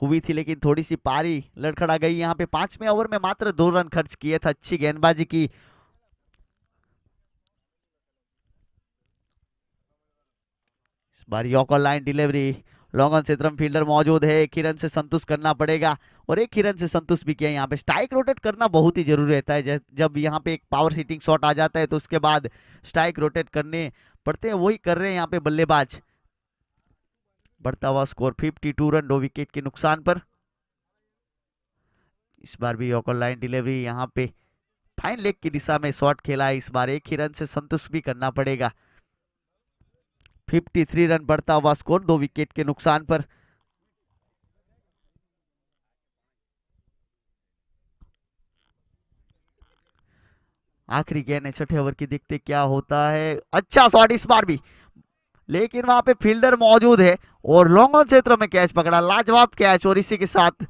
हुई थी, लेकिन थोड़ी सी पारी लड़खड़ा गई यहाँ पे। 5वें ओवर में मात्र 2 रन खर्च किए थे, अच्छी गेंदबाजी की। इस बार yorker line delivery, long on क्षेत्र में फील्डर मौजूद है, एक ही रन से संतुष्ट करना पड़ेगा। और एक ही रन से संतुष्ट भी किया। यहाँ पे स्ट्राइक रोटेट करना बहुत ही जरूरी रहता है। जब यहाँ पे एक पावर हिटिंग शॉट आ जाता है, तो उसके बाद स्ट्राइक रोटेट करने पड़ते हैं, वही कर रहे हैं यहाँ पे बल्लेबाज। बढ़ता हुआ स्कोर 52 रन, 2 विकेट के नुकसान पर। इस बार भी यॉर्कर लाइन डिलीवरी, यहाँ पे फाइन लेग की दिशा में शॉट खेला है। इस बार एक ही रन से संतुष्ट भी करना पड़ेगा। 53 रन, बढ़ता हुआ स्कोर 2 विकेट के नुकसान पर। आखिरी गेंद है छठे ओवर की, देखते क्या होता है। अच्छा शॉट इस बार भी, लेकिन वहां पे फील्डर मौजूद है और लॉन्ग ऑन क्षेत्र में कैच पकड़ा, लाजवाब कैच। और इसी के साथ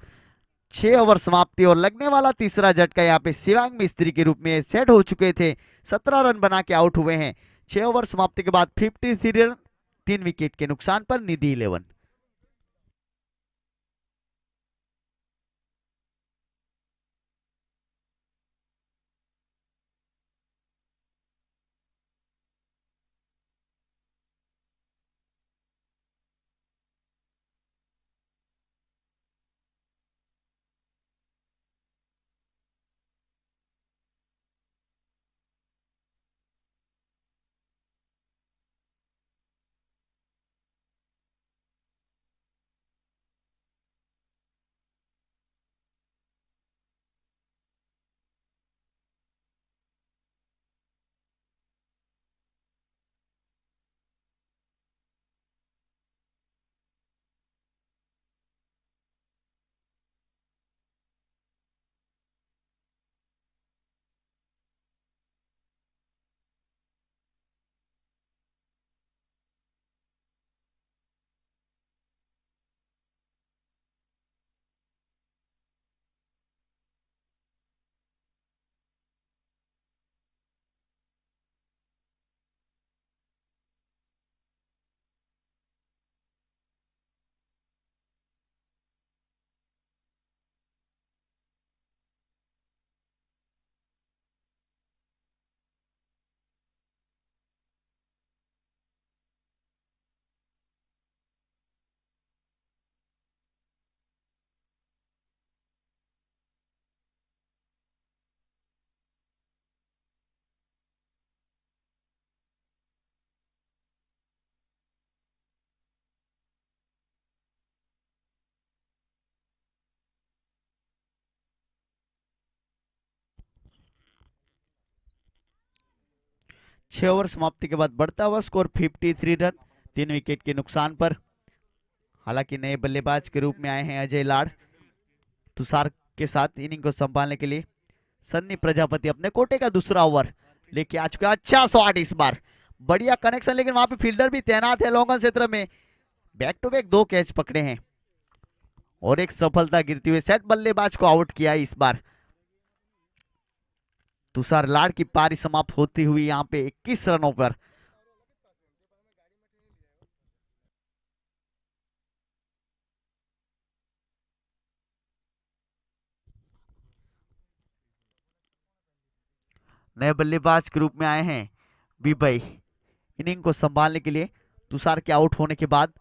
6 ओवर समाप्ति और लगने वाला तीसरा झटका यहाँ पे शिवांग मिस्त्री के रूप में सेट हो चुके थे। 17 रन बना के आउट हुए हैं 6 ओवर समाप्ति के बाद। 53 रन, 3 विकेट के नुकसान पर निधि 11। 6 ओवर समाप्ति के बाद बढ़ता हुआ स्कोर 53 रन, 3 विकेट के नुकसान पर। हालांकि नए बल्लेबाज के रूप में आए हैं अजय लाड़, तुषार के साथ इनिंग को संभालने के लिए। सन्नी प्रजापति अपने कोटे का दूसरा ओवर लेके आ चुके हैं। अच्छा शॉट इस बार, बढ़िया कनेक्शन, लेकिन वहां पे फील्डर भी तैनात है लॉन्ग ऑन क्षेत्र में। बैक टू बैक 2 कैच पकड़े हैं और एक सफलता गिरती हुई सेट बल्लेबाज को आउट किया इस बार। तुषार लाड़ की पारी समाप्त होती हुई यहाँ पे 21 रनों पर। नए बल्लेबाज के रूप में आए हैं बीबई इनिंग को संभालने के लिए तुषार के आउट होने के बाद।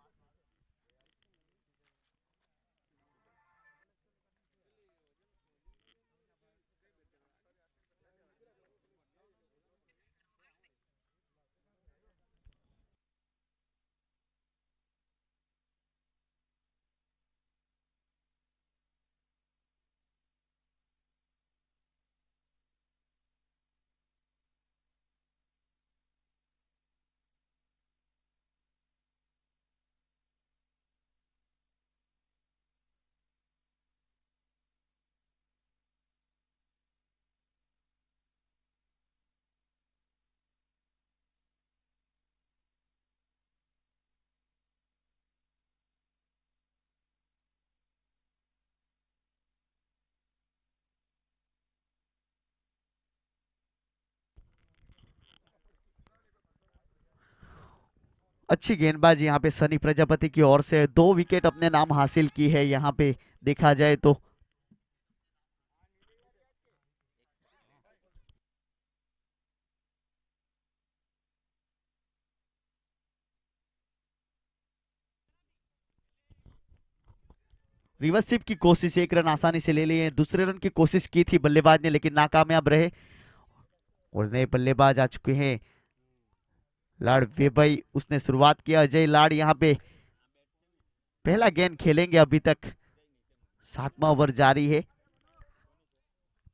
अच्छी गेंदबाजी यहाँ पे सनी प्रजापति की ओर से, 2 विकेट अपने नाम हासिल की है यहाँ पे देखा जाए तो। रिवर्स स्वीप की कोशिश, 1 रन आसानी से ले लिए। दूसरे रन की कोशिश की थी बल्लेबाज ने लेकिन नाकामयाब रहे। और नए बल्लेबाज आ चुके हैं लाड़ वेबई, उसने शुरुआत किया। अजय लाड़ यहाँ पे पहला गेंद खेलेंगे। अभी तक 7वां ओवर जारी है,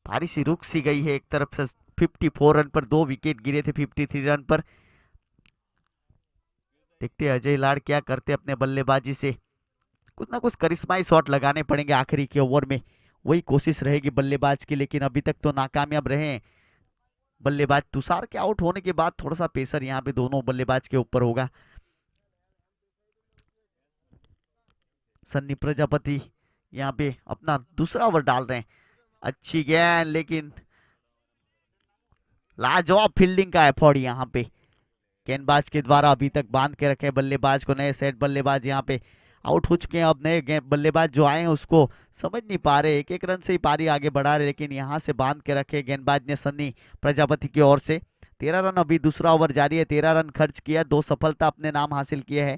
पारी सी रुक सी गई है एक तरफ से। 54 रन पर 2 विकेट गिरे थे 53 रन पर। देखते हैं अजय लाड़ क्या करते अपने बल्लेबाजी से। कुछ ना कुछ करिश्माई शॉट लगाने पड़ेंगे आखिरी के ओवर में, वही कोशिश रहेगी बल्लेबाज की, लेकिन अभी तक तो नाकामयाब रहे हैं बल्लेबाज। तुषार के आउट होने के बाद थोड़ा सा प्रेशर यहाँ पे दोनों बल्लेबाज के ऊपर होगा। सन्नी प्रजापति यहाँ पे अपना दूसरा ओवर डाल रहे हैं। अच्छी गेंद, लेकिन लाजवाब फील्डिंग का एफर्ट यहाँ पे गेंदबाज के द्वारा अभी तक बांध के रखे बल्लेबाज को। नए सेट बल्लेबाज यहाँ पे आउट हो चुके हैं। अब नए बल्लेबाज जो आए हैं उसको समझ नहीं पा रहे, एक एक रन से ही पारी आगे बढ़ा रहे, लेकिन यहाँ से बांध के रखे गेंदबाज ने सन्नी प्रजापति की ओर से। 13 रन अभी दूसरा ओवर जारी है, 13 रन खर्च किया, 2 सफलता अपने नाम हासिल किए हैं।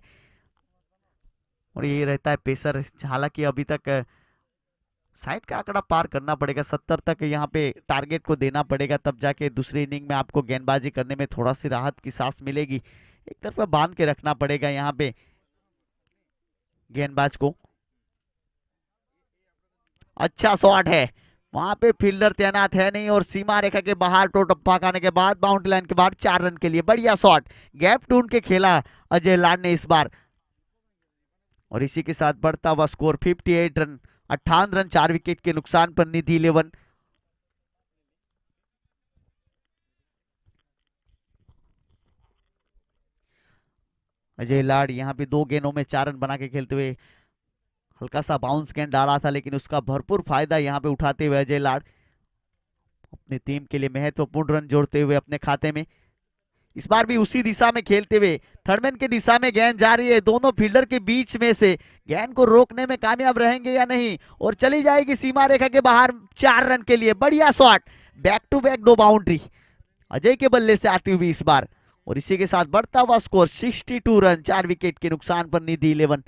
और यही रहता है पेसर। हालांकि अभी तक 60 का आंकड़ा पार करना पड़ेगा, 70 तक यहाँ पे टारगेट को देना पड़ेगा, तब जाके दूसरी इनिंग में आपको गेंदबाजी करने में थोड़ा सी राहत की सांस मिलेगी। एक तरफ बांध के रखना पड़ेगा यहाँ पे गेंदबाज को। अच्छा शॉट है, वहां पे फील्डर तैनात है नहीं और सीमा रेखा के बाहर टो टप्पा खाने के बाद बाउंड्री लाइन के बाद 4 रन के लिए बढ़िया शॉट, गैप ढूंढ के खेला अजय लाड ने इस बार। और इसी के साथ बढ़ता हुआ स्कोर 58 रन, 58 रन 4 विकेट के नुकसान पर निधि 11। अजय लाड यहाँ पे 2 गेंदों में 4 रन बना के खेलते हुए, हल्का सा बाउंस गेंद डाला था लेकिन उसका भरपूर फायदा यहाँ पे उठाते हुए अजय लाड अपनी टीम के लिए महत्वपूर्ण रन जोड़ते हुए अपने खाते में। इस बार भी उसी दिशा में खेलते हुए थर्डमैन की दिशा में गेंद जा रही है, दोनों फील्डर के बीच में से गेंद को रोकने में कामयाब रहेंगे या नहीं, और चली जाएगी सीमा रेखा के बाहर 4 रन के लिए बढ़िया shot, back to back 2 boundary Ajay के बल्ले से आती हुई इस बार। और इसी के साथ बढ़ता हुआ स्कोर 62 रन 4 विकेट के नुकसान पर निधि 11।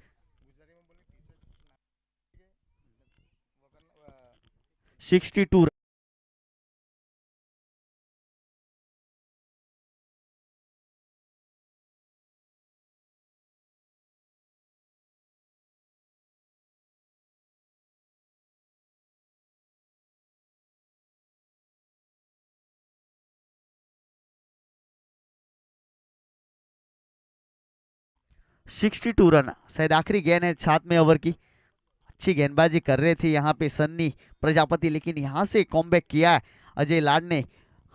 62 62 रन, शायद आखिरी गेंद है 7वें ओवर की। अच्छी गेंदबाजी कर रहे थे यहाँ पे सन्नी प्रजापति, लेकिन यहाँ से कॉमबैक किया है अजय लाड ने।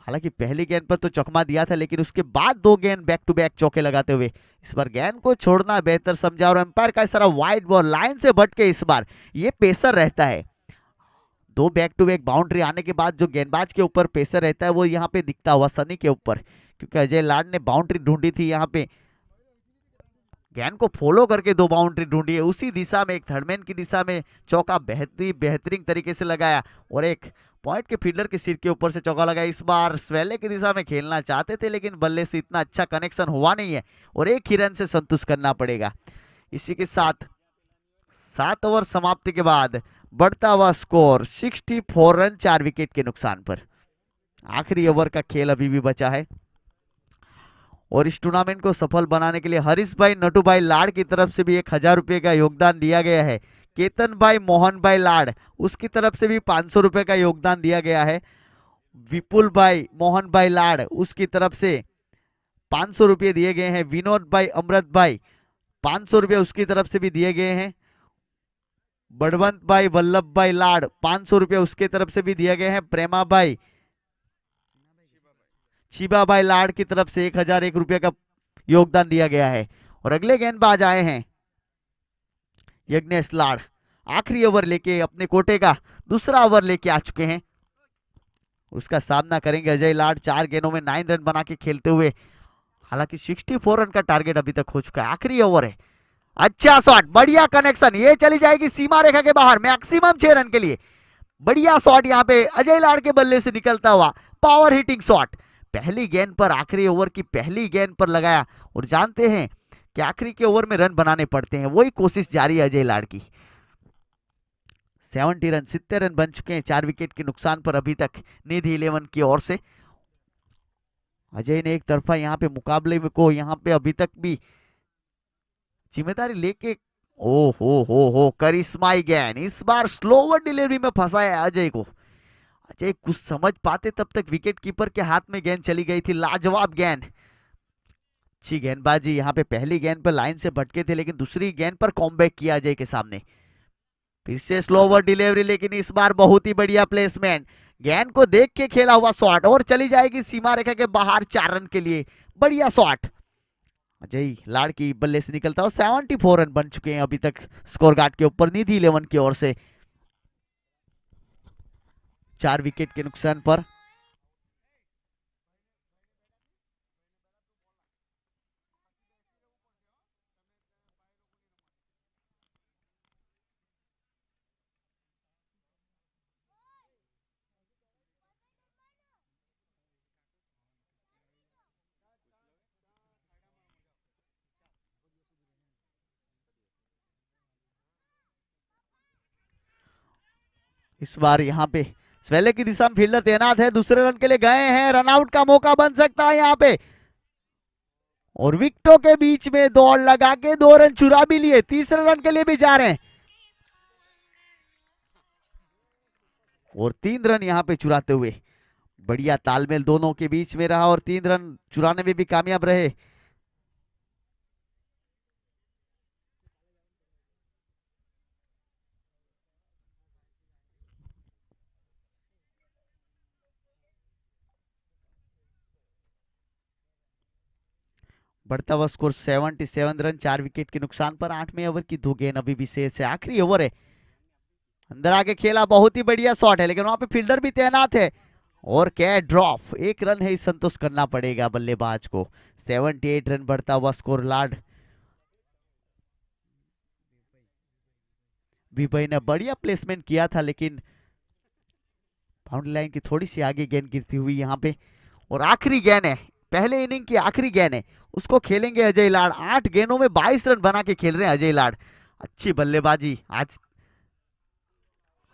हालांकि पहली गेंद पर तो चौका दिया था, लेकिन उसके बाद 2 गेंद बैक टू बैक चौके लगाते हुए इस बार गेंद को छोड़ना बेहतर समझा, और एम्पायर का इस तरह वाइड बॉल लाइन से भटके। इस बार ये पेसर रहता है, 2 बैक टू बैक बाउंड्री आने के बाद जो गेंदबाज के ऊपर पेसर रहता है वो यहाँ पे दिखता हुआ सनी के ऊपर, क्योंकि अजय लाड ने बाउंड्री ढूंढी थी यहाँ पे, गेंद को फॉलो करके 2 बाउंड्री ढूंढी है उसी दिशा में, एक थर्डमैन की दिशा में चौका बेहतरीन तरीके से लगाया, और एक पॉइंट के फील्डर के सिर के ऊपर से चौका लगाया। इस बार स्वेले की दिशा में खेलना चाहते थे, लेकिन बल्ले से इतना अच्छा कनेक्शन हुआ नहीं है और 1 ही रन से संतुष्ट करना पड़ेगा। इसी के साथ 7 ओवर समाप्ति के बाद बढ़ता हुआ स्कोर 64 रन 4 विकेट के नुकसान पर। आखिरी ओवर का खेल अभी भी बचा है, और इस टूर्नामेंट को सफल बनाने के लिए हरीश भाई नटू भाई लाड़ की तरफ से भी 1000 रुपये का योगदान दिया गया है। केतन भाई मोहन भाई लाड़ उसकी तरफ से भी 500 रुपये का योगदान दिया गया है। विपुल भाई मोहन भाई लाड़ उसकी तरफ से 500 रुपये दिए गए हैं। विनोद भाई अमृत भाई 500 रुपये उसकी तरफ से भी दिए गए हैं। बड़वंत भाई वल्लभ भाई लाड़ 500 रुपये उसके तरफ से भी दिए गए हैं। प्रेमा भाई शिबा भाई लाड़ की तरफ से 1001 रुपये का योगदान दिया गया है। और अगले गेंदबाज आए हैं यज्ञेश लाड़, आखिरी ओवर लेके अपने कोटे का दूसरा ओवर लेके आ चुके हैं। उसका सामना करेंगे अजय लाड़, 4 गेंदों में 9 रन बना के खेलते हुए। हालांकि 64 रन का टारगेट अभी तक हो चुका है। आखिरी ओवर है, अच्छा शॉट, बढ़िया कनेक्शन, ये चली जाएगी सीमा रेखा के बाहर, मैक्सिमम 6 रन के लिए। बढ़िया शॉट यहाँ पे अजय लाड़ के बल्ले से निकलता हुआ, पावर हिटिंग शॉट, पहली गेंद पर, आखिरी ओवर की पहली गेंद पर लगाया। और जानते हैं कि आखिरी के ओवर में रन बनाने पड़ते हैं, वही कोशिश जारी है अजय लाड़ की। 70 रन 70 रन बन चुके हैं 4 विकेट के नुकसान पर अभी तक निधि 11 की ओर से। अजय ने एक तरफा यहाँ पे मुकाबले में को यहाँ पे अभी तक भी जिम्मेदारी लेके, ओ हो करिश्माई गेंद, इस बार स्लोवर डिलीवरी में फंसाया है अजय को। अजय कुछ समझ पाते तब तक विकेट कीपर के हाथ में गेंद चली गई थी। लाजवाब गेंद, अच्छी गेंदबाजी यहाँ पे, पहली गेंद पर लाइन से भटके थे, लेकिन दूसरी गेंद पर कॉमबैक किया अजय के सामने। फिर से स्लोवर डिलीवरी, लेकिन इस बार बहुत ही बढ़िया प्लेसमेंट, गेंद को देख के खेला हुआ शॉट, और चली जाएगी सीमा रेखा के बाहर 4 रन के लिए। बढ़िया शॉट अजय लाड़ की बल्ले से निकलता है। 74 रन बन चुके हैं अभी तक स्कोर गार्ड के ऊपर निधि 11 की ओर से, 4 विकेट के नुकसान पर। इस बार यहाँ पे स्वेले की दिशा में फील्डर तैनात है, दूसरे रन के लिए गए हैं, रनआउट का मौका बन सकता है यहाँ पे, और विकेटों के बीच में दौड़ लगा के 2 रन चुरा भी लिए, तीसरे रन के लिए भी जा रहे हैं, और 3 रन यहाँ पे चुराते हुए। बढ़िया तालमेल दोनों के बीच में रहा, और 3 रन चुराने में भी कामयाब रहे। बढ़ता हुआ स्कोर 77 रन 4 विकेट के नुकसान पर। 8वें ओवर की 2 गेंद अभी भी शेष है, आखिरी ओवर है। अंदर आके खेला, बहुत ही बढ़िया शॉट है, लेकिन वहां पे फील्डर भी तैनात है, और कैच ड्रॉप, 1 रन है, संतोष करना पड़ेगा बल्लेबाज को। 78 रन बढ़ता हुआ स्कोर। लाड विभय ने बढ़िया प्लेसमेंट किया था, लेकिन बाउंड्री लाइन की थोड़ी सी आगे गेंद गिरती हुई यहाँ पे। और आखिरी गेंद है, पहले इनिंग की आखिरी गेंद है, उसको खेलेंगे अजय लाड़। 8 गेंदों में 22 रन बना के खेल रहे हैं अजय लाड़, अच्छी बल्लेबाजी। आज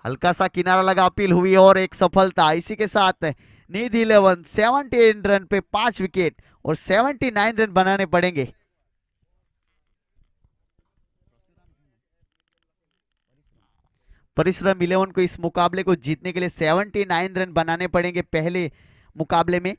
हल्का सा किनारा लगा, अपील हुई और एक सफलता। इसी के साथ निधि 11 78 रन पे 5 विकेट और 79 रन बनाने पड़ेंगे। परिश्रम 11 को इस मुकाबले को जीतने के लिए 79 रन बनाने पड़ेंगे पहले मुकाबले में।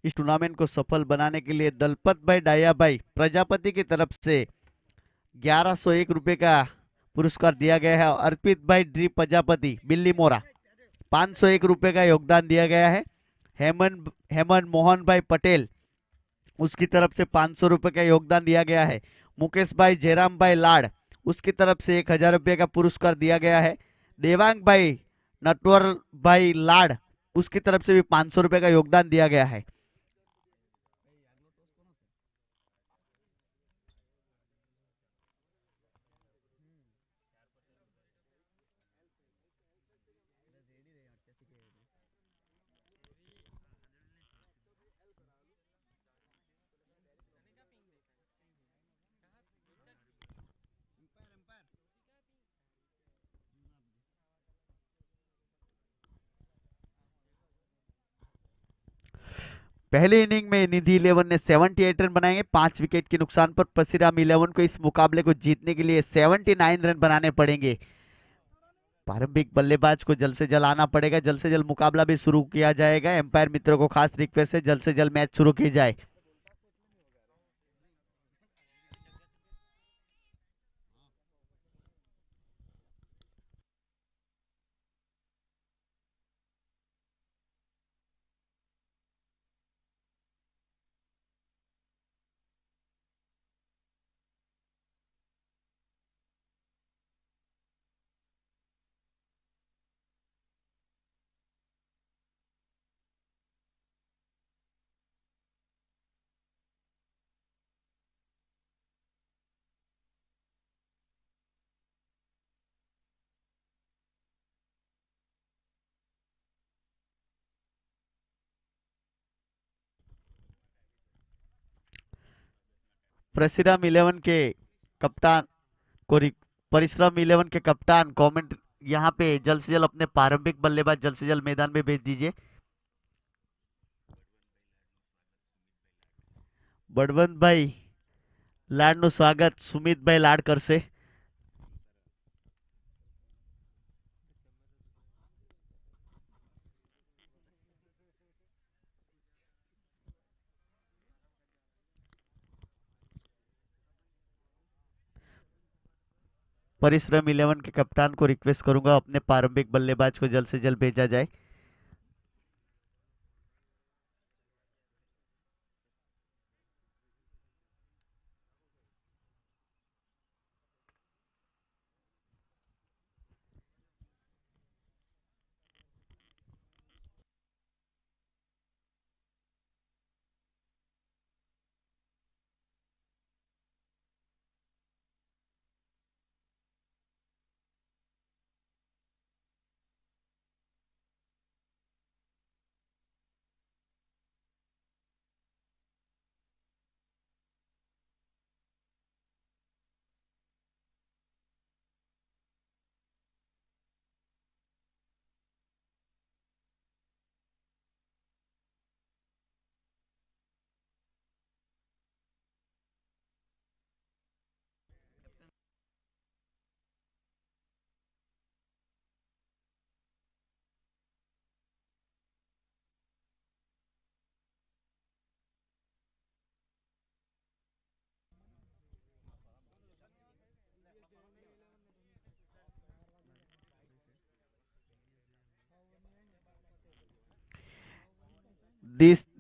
इस टूर्नामेंट को सफल बनाने के लिए दलपत भाई डाया भाई प्रजापति की तरफ से 1101 रुपए का पुरस्कार दिया गया है। अर्पित भाई ड्री प्रजापति बिल्ली मोरा 501 रुपए का योगदान दिया गया है। हेमंत हेमंत मोहन भाई पटेल उसकी तरफ से 500 रुपए का योगदान दिया गया है। मुकेश भाई जयराम भाई लाड़ उसकी तरफ से 1000 रुपये का पुरस्कार दिया गया है। देवांग भाई नटवर भाई लाड़ उसकी तरफ से भी 500 रुपये का योगदान दिया गया है। पहले इनिंग में निधि इलेवन ने 78 रन बनाएंगे 5 विकेट के नुकसान पर। परशुराम इलेवन को इस मुकाबले को जीतने के लिए 79 रन बनाने पड़ेंगे। प्रारंभिक बल्लेबाज को जल्द से जल्द आना पड़ेगा, जल्द से जल्द मुकाबला भी शुरू किया जाएगा। एम्पायर मित्रों को खास रिक्वेस्ट है जल्द से जल्द मैच शुरू की जाए। परशुराम इलेवन के कप्तान को परिश्रम इलेवन के कप्तान कमेंट यहाँ पे जल्द से जल्द अपने प्रारंभिक बल्लेबाज जल्द से जल्द मैदान में भेज दीजिए। बड़वंत भाई लाड नु स्वागत सुमित भाई लाडकर से। परिश्रम इलेवन के कप्तान को रिक्वेस्ट करूंगा अपने प्रारंभिक बल्लेबाज को जल्द से जल्द भेजा जाए।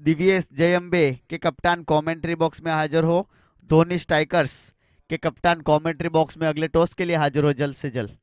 दिव्येश जयम्बे के कप्तान कमेंट्री बॉक्स में हाजिर हो। धोनी स्ट्राइकर्स के कप्तान कमेंट्री बॉक्स में अगले टॉस के लिए हाजिर हो जल्द से जल्द।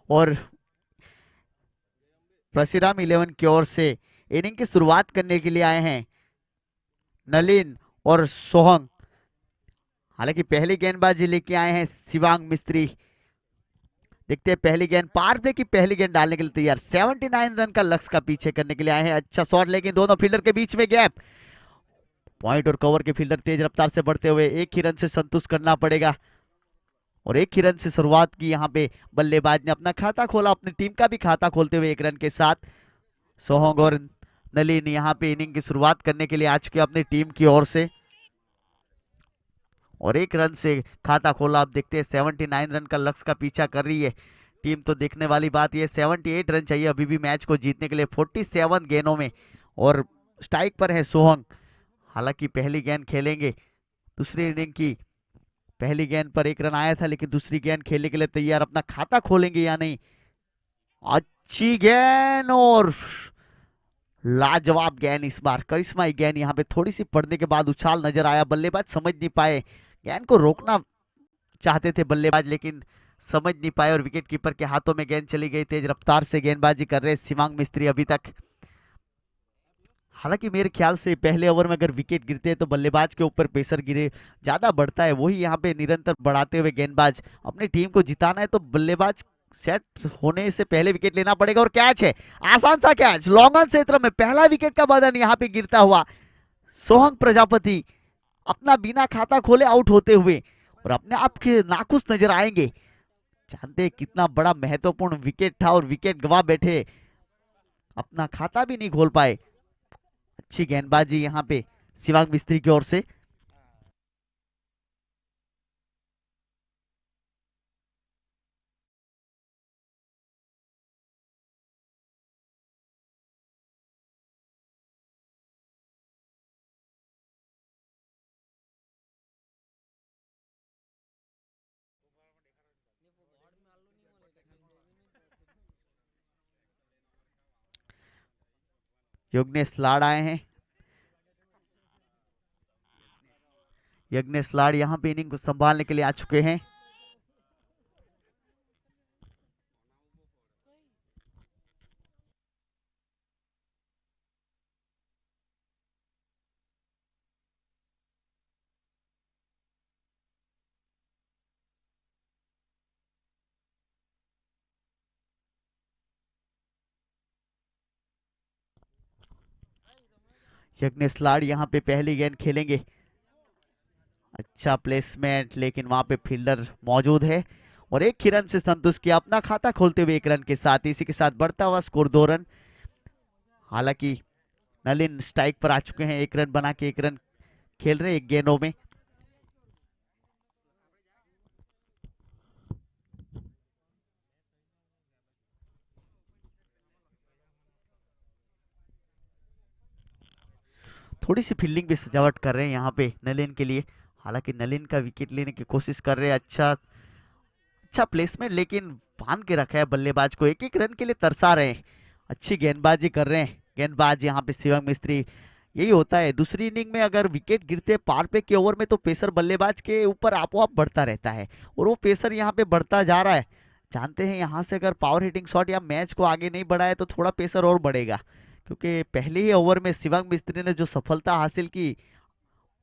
और परशुराम 11 की ओर से इनिंग की शुरुआत करने के लिए आए हैं नलिन और सोहंग। हालांकि पहली गेंदबाजी लेके आए हैं शिवांग मिस्त्री। देखते हैं पहली गेंद, पार प्ले की पहली गेंद डालने के लिए तैयार, 79 रन का लक्ष्य का पीछे करने के लिए आए हैं। अच्छा शॉट, लेकिन दोनों फील्डर के बीच में गैप। पॉइंट और कवर के फील्डर तेज रफ्तार से बढ़ते हुए एक ही रन से संतुष्ट करना पड़ेगा। और एक ही रन से शुरुआत की यहाँ पे बल्लेबाज ने, अपना खाता खोला, अपनी टीम का भी खाता खोलते हुए एक रन के साथ। सोहंग और नलिन यहाँ पे इनिंग की शुरुआत करने के लिए आ चुके अपनी टीम की ओर से, और एक रन से खाता खोला। अब देखते हैं 79 रन का लक्ष्य का पीछा कर रही है टीम। तो देखने वाली बात यह, 78 रन चाहिए अभी भी मैच को जीतने के लिए 47 गेंदों में। और स्ट्राइक पर है सोहंग। हालांकि पहली गेंद खेलेंगे दूसरी इनिंग की। पहली गेंद पर एक रन आया था, लेकिन दूसरी गेंद खेलने के लिए तैयार, अपना खाता खोलेंगे या नहीं। अच्छी गेंद और लाजवाब गेंद, इस बार करिश्माई गेंद। यहाँ पे थोड़ी सी पड़ने के बाद उछाल नजर आया, बल्लेबाज समझ नहीं पाए। गेंद को रोकना चाहते थे बल्लेबाज, लेकिन समझ नहीं पाए और विकेट कीपर के हाथों में गेंद चली गई। तेज रफ्तार से गेंदबाजी कर रहे शिवांग मिस्त्री अभी तक। हालांकि मेरे ख्याल से पहले ओवर में अगर विकेट गिरते हैं तो बल्लेबाज के ऊपर प्रेशर गिरे ज्यादा बढ़ता है, वही यहाँ पे निरंतर बढ़ाते हुए गेंदबाज, अपनी टीम को जिताना है तो बल्लेबाज सेट होने से पहले विकेट लेना पड़ेगा। और कैच है, आसान सा कैच, लॉन्ग ऑन क्षेत्र में पहला विकेट का बदन यहाँ पे गिरता हुआ सोहंग प्रजापति अपना बिना खाता खोले आउट होते हुए और अपने आप के नाखुश नजर आएंगे। जानते हैं कितना बड़ा महत्वपूर्ण विकेट था और विकेट गवा बैठे, अपना खाता भी नहीं खोल पाए। अच्छी गेंदबाजी यहाँ पे शिवांग मिस्त्री की ओर से। योगनेश लाड़ आए हैं। यज्ञेश लाड़ यहाँ पे इनिंग को संभालने के लिए आ चुके हैं। यज्ञेश लाड़ यहाँ पे पहली गेंद खेलेंगे। अच्छा प्लेसमेंट, लेकिन वहां पे फील्डर मौजूद है और एक ही रन से संतुष्ट किया, अपना खाता खोलते हुए एक रन के साथ। इसी के साथ बढ़ता हुआ स्कोर 2 रन। हालांकि नलिन स्ट्राइक पर आ चुके हैं, एक रन बना के एक रन खेल रहे एक गेंदों में। थोड़ी सी फील्डिंग भी सजावट कर रहे हैं यहाँ पे नलिन के लिए। हालांकि नलिन का विकेट लेने की कोशिश कर रहे हैं। अच्छा अच्छा प्लेसमेंट, लेकिन बांध के रखा है बल्लेबाज को, एक एक रन के लिए तरसा रहे हैं। अच्छी गेंदबाजी कर रहे हैं गेंदबाज यहाँ पे शिवम मिस्त्री। यही होता है, दूसरी इनिंग में अगर विकेट गिरते हैं पार पे के ओवर में तो प्रेशर बल्लेबाज के ऊपर आपोआप बढ़ता रहता है, और वो प्रेशर यहाँ पे बढ़ता जा रहा है। जानते हैं यहाँ से अगर पावर हिटिंग शॉट या मैच को आगे नहीं बढ़ाए तो थोड़ा प्रेशर और बढ़ेगा, क्योंकि पहले ही ओवर में शिवम मिस्त्री ने जो सफलता हासिल की,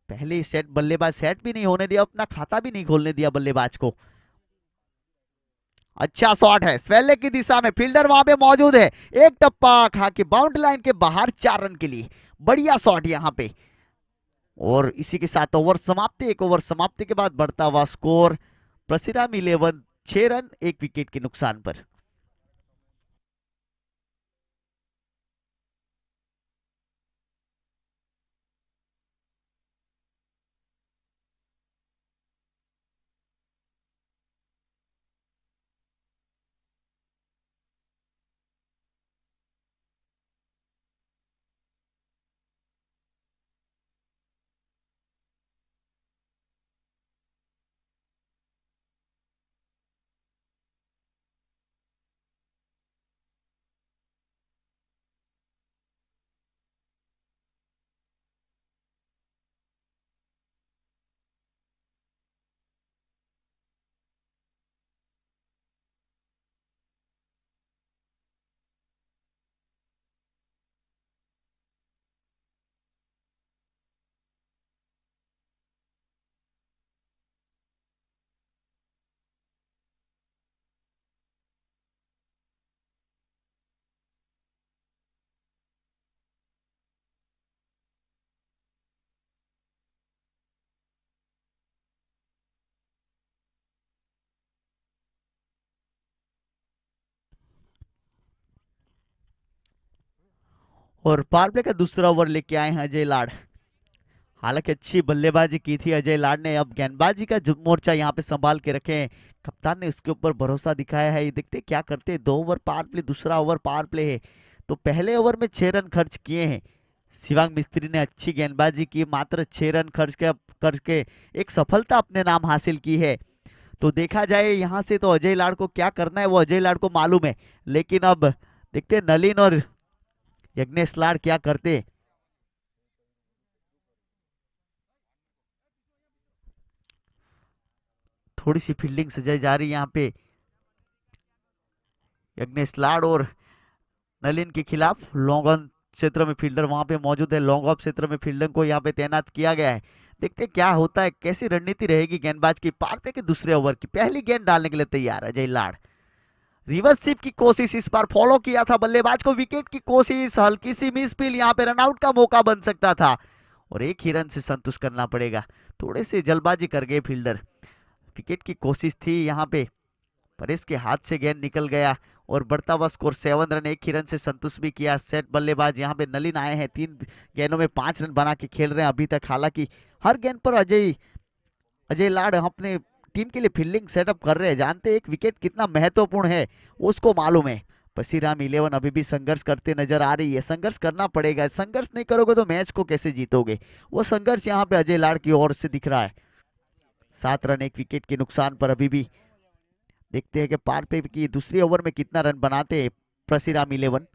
पहले सेट बल्लेबाज सेट भी नहीं होने दिया, अपना खाता भी नहीं खोलने दिया बल्लेबाज को। अच्छा शॉट है स्वेल्ले की दिशा में, फील्डर वहां पे मौजूद है, एक टप्पा खा के बाउंड्री लाइन के बाहर 4 रन के लिए। बढ़िया शॉट यहाँ पे। और इसी के साथ ओवर समाप्ति, एक ओवर समाप्ति के बाद बढ़ता हुआ स्कोर परशुराम 11 6 रन 1 विकेट के नुकसान पर। और पावर प्ले का दूसरा ओवर लेके आए हैं अजय लाड़। हालांकि अच्छी बल्लेबाजी की थी अजय लाड़ ने, अब गेंदबाजी का मोर्चा यहाँ पे संभाल के रखे हैं। कप्तान ने उसके ऊपर भरोसा दिखाया है। ये देखते क्या करते हैं। 2 ओवर पावर प्ले, दूसरा ओवर पावर प्ले है। तो पहले ओवर में 6 रन खर्च किए हैं। शिवांग मिस्त्री ने अच्छी गेंदबाजी की, मात्र 6 रन खर्च करके एक सफलता अपने नाम हासिल की है। तो देखा जाए यहाँ से तो अजय लाड़ को क्या करना है वो अजय लाड़ को मालूम है। लेकिन अब देखते हैं नलिन और यज्ञेश लाड़ क्या करते हैं। थोड़ी सी फील्डिंग सजाई जा रही है यहाँ पे यज्ञेश लाड़ और नलिन के खिलाफ। लॉन्ग ऑन क्षेत्र में फील्डर वहां पे मौजूद है। लॉन्ग ऑफ क्षेत्र में फील्डर को यहाँ पे तैनात किया गया है। देखते हैं क्या होता है, कैसी रणनीति रहेगी गेंदबाज की। पावर प्ले के दूसरे ओवर की पहली गेंद डालने के लिए तैयार है अजय लाड़। रिवर्स स्वीप की कोशिश इस बार फॉलो किया था बल्लेबाज को, विकेट की कोशिश, हल्की सी मिस फील, यहाँ पे रनआउट का मौका बन सकता था और एक ही रन से संतुष्ट करना पड़ेगा। थोड़े से जल्दबाजी कर गए फील्डर। विकेट की कोशिश थी यहाँ पे, पर इसके हाथ से गेंद निकल गया और बढ़ता हुआ स्कोर 7 रन, एक ही रन से संतुष्ट भी किया। सेट बल्लेबाज यहाँ पे नलिन आए हैं, 3 गेंदों में 5 रन बना के खेल रहे हैं अभी तक। हालांकि हर गेंद पर अजय अजय लाड़ अपने टीम के लिए फील्डिंग सेटअप कर रहे हैं। जानते हैं एक विकेट कितना महत्वपूर्ण है, उसको मालूम है। पसीराम 11 अभी भी संघर्ष करते नजर आ रही है। संघर्ष करना पड़ेगा, संघर्ष नहीं करोगे तो मैच को कैसे जीतोगे। वो संघर्ष यहाँ पे अजय लाड़ की ओर से दिख रहा है। 7 रन एक विकेट के नुकसान पर अभी भी। देखते हैं कि पार पे की दूसरी ओवर में कितना रन बनाते हैं परशुराम 11।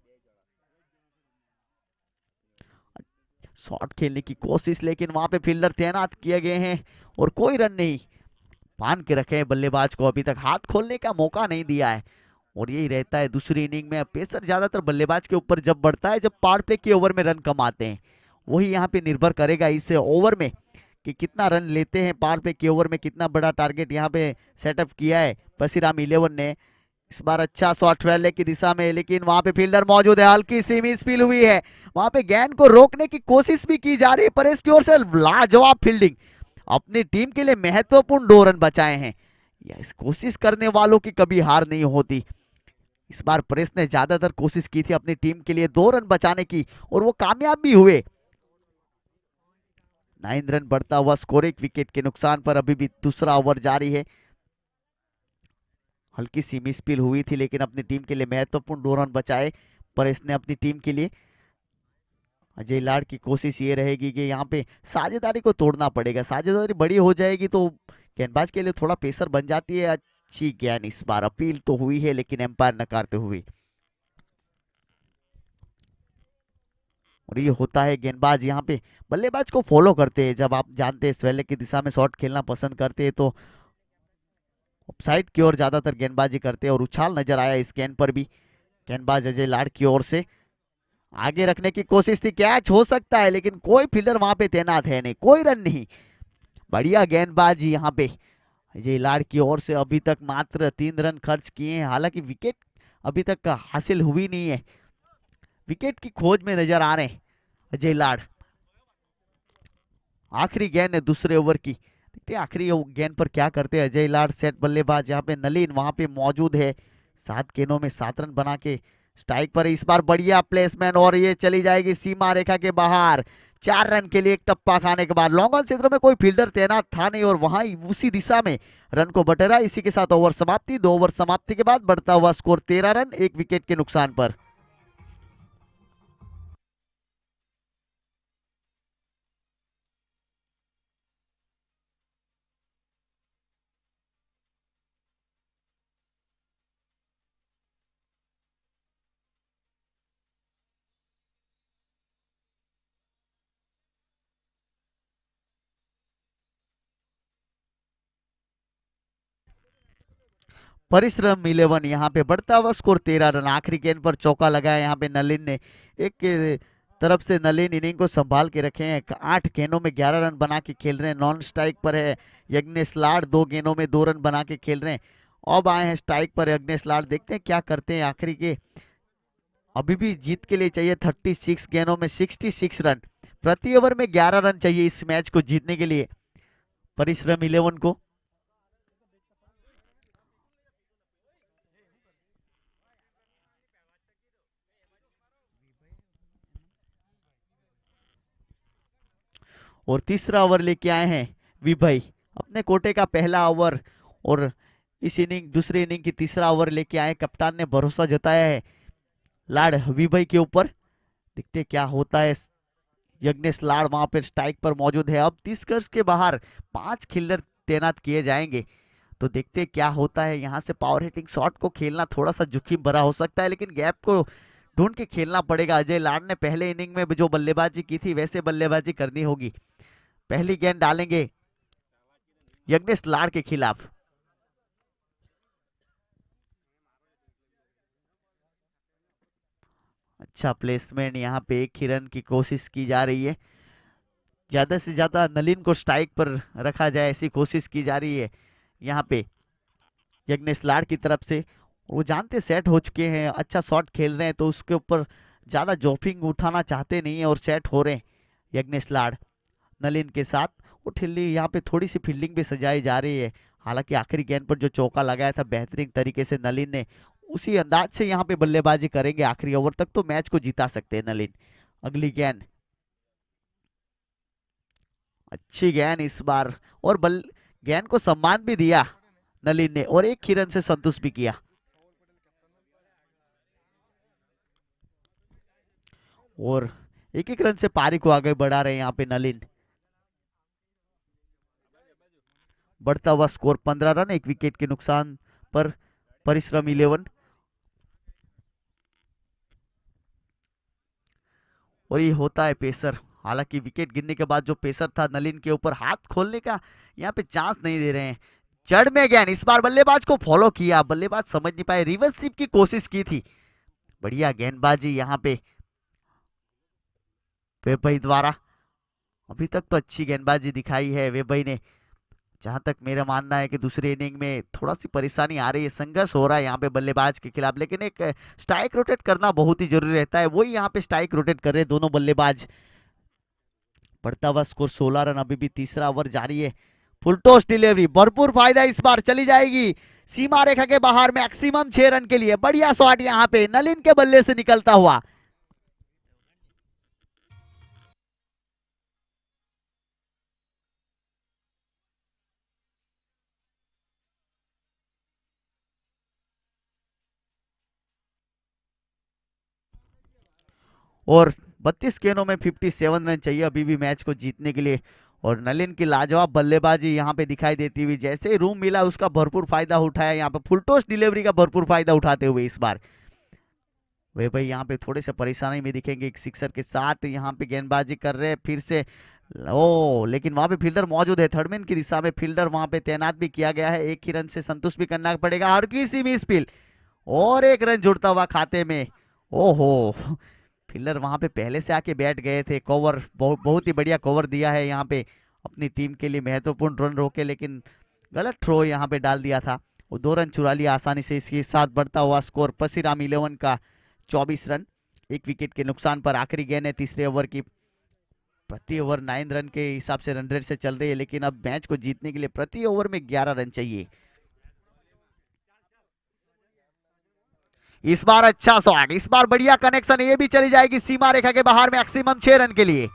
शॉट खेलने की कोशिश, लेकिन वहां पे फील्डर तैनात किए गए हैं और कोई रन नहीं। बांध के रखे हैं बल्लेबाज को, अभी तक हाथ खोलने का मौका नहीं दिया है। और यही रहता है दूसरी इनिंग में। पेसर ज्यादातर बल्लेबाज के ऊपर जब बढ़ता है, जब पावर प्ले के ओवर में रन कम आते हैं, वही यहाँ पे निर्भर करेगा इस ओवर में कि कितना रन लेते हैं। पावर प्ले के ओवर में कितना बड़ा टारगेट यहाँ पे सेटअप किया है परशुराम 11 ने। इस बार अच्छा शॉट फैलने की दिशा में, लेकिन वहां पे फील्डर मौजूद है। हल्की सी मिस फील हुई है, वहां पे गेंद को रोकने की कोशिश भी की जा रही है परेश की ओर से। लाजवाब फील्डिंग, अपनी टीम के लिए महत्वपूर्ण 2 रन बचाए हैं। इस कोशिश करने वालों की कभी हार नहीं होती। इस बार परेश ने ज्यादातर कोशिश की थी अपनी टीम के लिए 2 रन बचाने की और वो कामयाब भी हुए। 9 रन बढ़ता हुआ स्कोर, एक विकेट के नुकसान पर अभी भी दूसरा ओवर जारी है। हल्की सी मिसफील हुई थी, लेकिन अपनी टीम के लिए महत्वपूर्ण 2 रन बचाए परेश ने अपनी टीम के लिए। अजय लाड़ की कोशिश ये रहेगी कि यहाँ पे साझेदारी को तोड़ना पड़ेगा। साझेदारी बड़ी हो जाएगी तो गेंदबाज के लिए थोड़ा पेसर बन जाती है। अच्छी गेंद, इस बार अपील तो हुई है लेकिन एम्पायर नकारते हुए। और ये होता है गेंदबाज यहाँ पे बल्लेबाज को फॉलो करते हैं। जब आप जानते हैं स्वेले की दिशा में शॉट खेलना पसंद करते हैं तो ऑफसाइड की ओर ज्यादातर गेंदबाजी करते हैं। और उछाल नजर आया इस गेंद पर भी गेंदबाज अजय लाड़ की ओर से। आगे रखने की कोशिश थी, कैच हो सकता है, लेकिन कोई फील्डर वहां पे तैनात है नहीं, कोई रन नहीं। बढ़िया गेंदबाजी यहाँ पे अजय लाड़ की ओर से। अभी तक मात्र 3 रन खर्च किए हैं। हालांकि विकेट अभी तक हासिल हुई नहीं है, विकेट की खोज में नजर आ रहे हैं अजय लाड़। आखिरी गेंद है दूसरे ओवर की, देखते हैं आखिरी गेंद पर क्या करते हैं अजय लाड़। सेट बल्लेबाज यहाँ पे नलिन वहां पे मौजूद है। 7 गेंदों में 7 रन बना के स्ट्राइक पर। इस बार बढ़िया प्लेसमेंट और ये चली जाएगी सीमा रेखा के बाहर। 4 रन के लिए एक टप्पा खाने के बाद। लॉन्ग ऑन क्षेत्र में कोई फील्डर तैनात था नहीं और वहां उसी दिशा में रन को बटेरा। इसी के साथ ओवर समाप्ति। 2 ओवर समाप्ति के बाद बढ़ता हुआ स्कोर 13 रन, एक विकेट के नुकसान पर। परिश्रम 11 यहाँ पे बढ़ता हुआ स्कोर 13 रन। आखिरी गेंद पर चौका लगाया यहाँ पे नलिन ने। एक तरफ से नलिन इनिंग को संभाल के रखे हैं। 8 गेंदों में 11 रन बना के खेल रहे हैं। नॉन स्ट्राइक पर है यज्ञेश लाड़, 2 गेंदों में 2 रन बना के खेल रहे हैं। अब आए हैं स्ट्राइक पर यज्ञेश लाड़, देखते हैं क्या करते हैं आखिरी के। अभी भी जीत के लिए चाहिए 36 गेंदों में 66 रन। प्रति ओवर में 11 रन चाहिए इस मैच को जीतने के लिए परिश्रम 11 को। और तीसरा ओवर लेके आए हैं विभई, अपने कोटे का पहला ओवर। और इस इनिंग दूसरी इनिंग की तीसरा ओवर लेके आए, कप्तान ने भरोसा जताया है लाड विभई के ऊपर। देखते क्या होता है। यज्ञेश लाड वहां पर स्ट्राइक पर मौजूद है। अब 30 गज के बाहर 5 खिल्डर तैनात किए जाएंगे, तो देखते क्या होता है। यहाँ से पावर हिटिंग शॉट को खेलना थोड़ा सा जोखिम भरा हो सकता है, लेकिन गैप को ढूंढ के खेलना पड़ेगा। अजय लाड ने पहले इनिंग में जो बल्लेबाजी की थी वैसे बल्लेबाजी करनी होगी। पहली गेंद डालेंगे यज्ञेश लाड के खिलाफ। अच्छा प्लेसमेंट, यहाँ पे एक ही रन की कोशिश की जा रही है। ज्यादा से ज्यादा नलिन को स्ट्राइक पर रखा जाए ऐसी कोशिश की जा रही है यहाँ पे यज्ञेश लाड की तरफ से। वो जानते सेट हो चुके हैं, अच्छा शॉट खेल रहे हैं, तो उसके ऊपर ज्यादा जोफिंग उठाना चाहते नहीं है और सेट हो रहे हैं यज्ञेश लाड नलिन के साथ। वो ठिल्ली यहाँ पे थोड़ी सी फील्डिंग भी सजाई जा रही है। हालांकि आखिरी गेंद पर जो चौका लगाया था बेहतरीन तरीके से नलिन ने, उसी अंदाज से यहाँ पे बल्लेबाजी करेंगे आखिरी ओवर तक, तो मैच को जिता सकते हैं नलिन। अगली गेंद, अच्छी गेंद इस बार, और बल गेंद को सम्मान भी दिया नलिन ने, और एक ही रन से संतुष्ट भी किया। और एक एक रन से पारी को आगे बढ़ा रहे हैं यहाँ पे नलिन। बढ़ता हुआ स्कोर 15 रन, एक विकेट के नुकसान पर परिश्रम 11। और ये होता है पेसर। हालांकि विकेट गिरने के बाद जो पेसर था नलिन के ऊपर, हाथ खोलने का यहाँ पे चांस नहीं दे रहे हैं। जड़ में गेंद, इस बार बल्लेबाज को फॉलो किया, बल्लेबाज समझ नहीं पाए, रिवर्स स्वीप की कोशिश की थी। बढ़िया गेंदबाजी यहाँ पे वेबई द्वारा। अभी तक तो अच्छी गेंदबाजी दिखाई है वेबई ने। जहां तक मेरा मानना है कि दूसरी इनिंग में थोड़ा सी परेशानी आ रही है, संघर्ष हो रहा है यहाँ पे बल्लेबाज के खिलाफ, लेकिन एक स्ट्राइक रोटेट करना बहुत ही जरूरी रहता है। वही यहाँ पे स्ट्राइक रोटेट कर रहे हैं दोनों बल्लेबाज। बढ़ता हुआ स्कोर 16 रन, अभी भी तीसरा ओवर जारी है। फुल टॉस डिलीवरी, भरपूर फायदा इस बार, चली जाएगी सीमा रेखा के बाहर, मैक्सिमम 6 रन के लिए। बढ़िया शॉट यहाँ पे नलिन के बल्ले से निकलता हुआ। और 32 गेंदों में 57 रन चाहिए अभी भी मैच को जीतने के लिए। और नलिन की लाजवाब बल्लेबाजी यहाँ पे दिखाई देती हुई, जैसे ही रूम मिला उसका भरपूर फायदा उठाया यहाँ पे, फुल टॉस डिलीवरी का भरपूर फायदा उठाते हुए इस बार। वे भाई यहाँ पे थोड़े से परेशानी में दिखेंगे, एक सिक्सर के साथ यहाँ पे गेंदबाजी कर रहे हैं फिर से। ओ लेकिन वहां पे फील्डर मौजूद है, थर्डमैन की दिशा में फील्डर वहां पे तैनात भी किया गया है। एक ही रन से संतुष्ट भी करना पड़ेगा, हर किसी भी स्पिल, और एक रन जुड़ता हुआ खाते में। ओहो, फील्डर वहां पे पहले से आके बैठ गए थे। कवर बहुत ही बढ़िया कवर दिया है यहाँ पे अपनी टीम के लिए, महत्वपूर्ण रन रोके, लेकिन गलत थ्रो यहाँ पे डाल दिया था। वो 2 रन चुरा लिया आसानी से। इसके साथ बढ़ता हुआ स्कोर परसिराम 11 का 24 रन, एक विकेट के नुकसान पर। आखिरी गेंद है तीसरे ओवर की, प्रति ओवर 9 रन के हिसाब से रन रेट से चल रही है, लेकिन अब मैच को जीतने के लिए प्रति ओवर में 11 रन चाहिए। इस बार अच्छा शॉट, इस बार बढ़िया कनेक्शन, ये भी चली जाएगी सीमा रेखा के बाहर, मैक्सिमम 6 रन के लिए।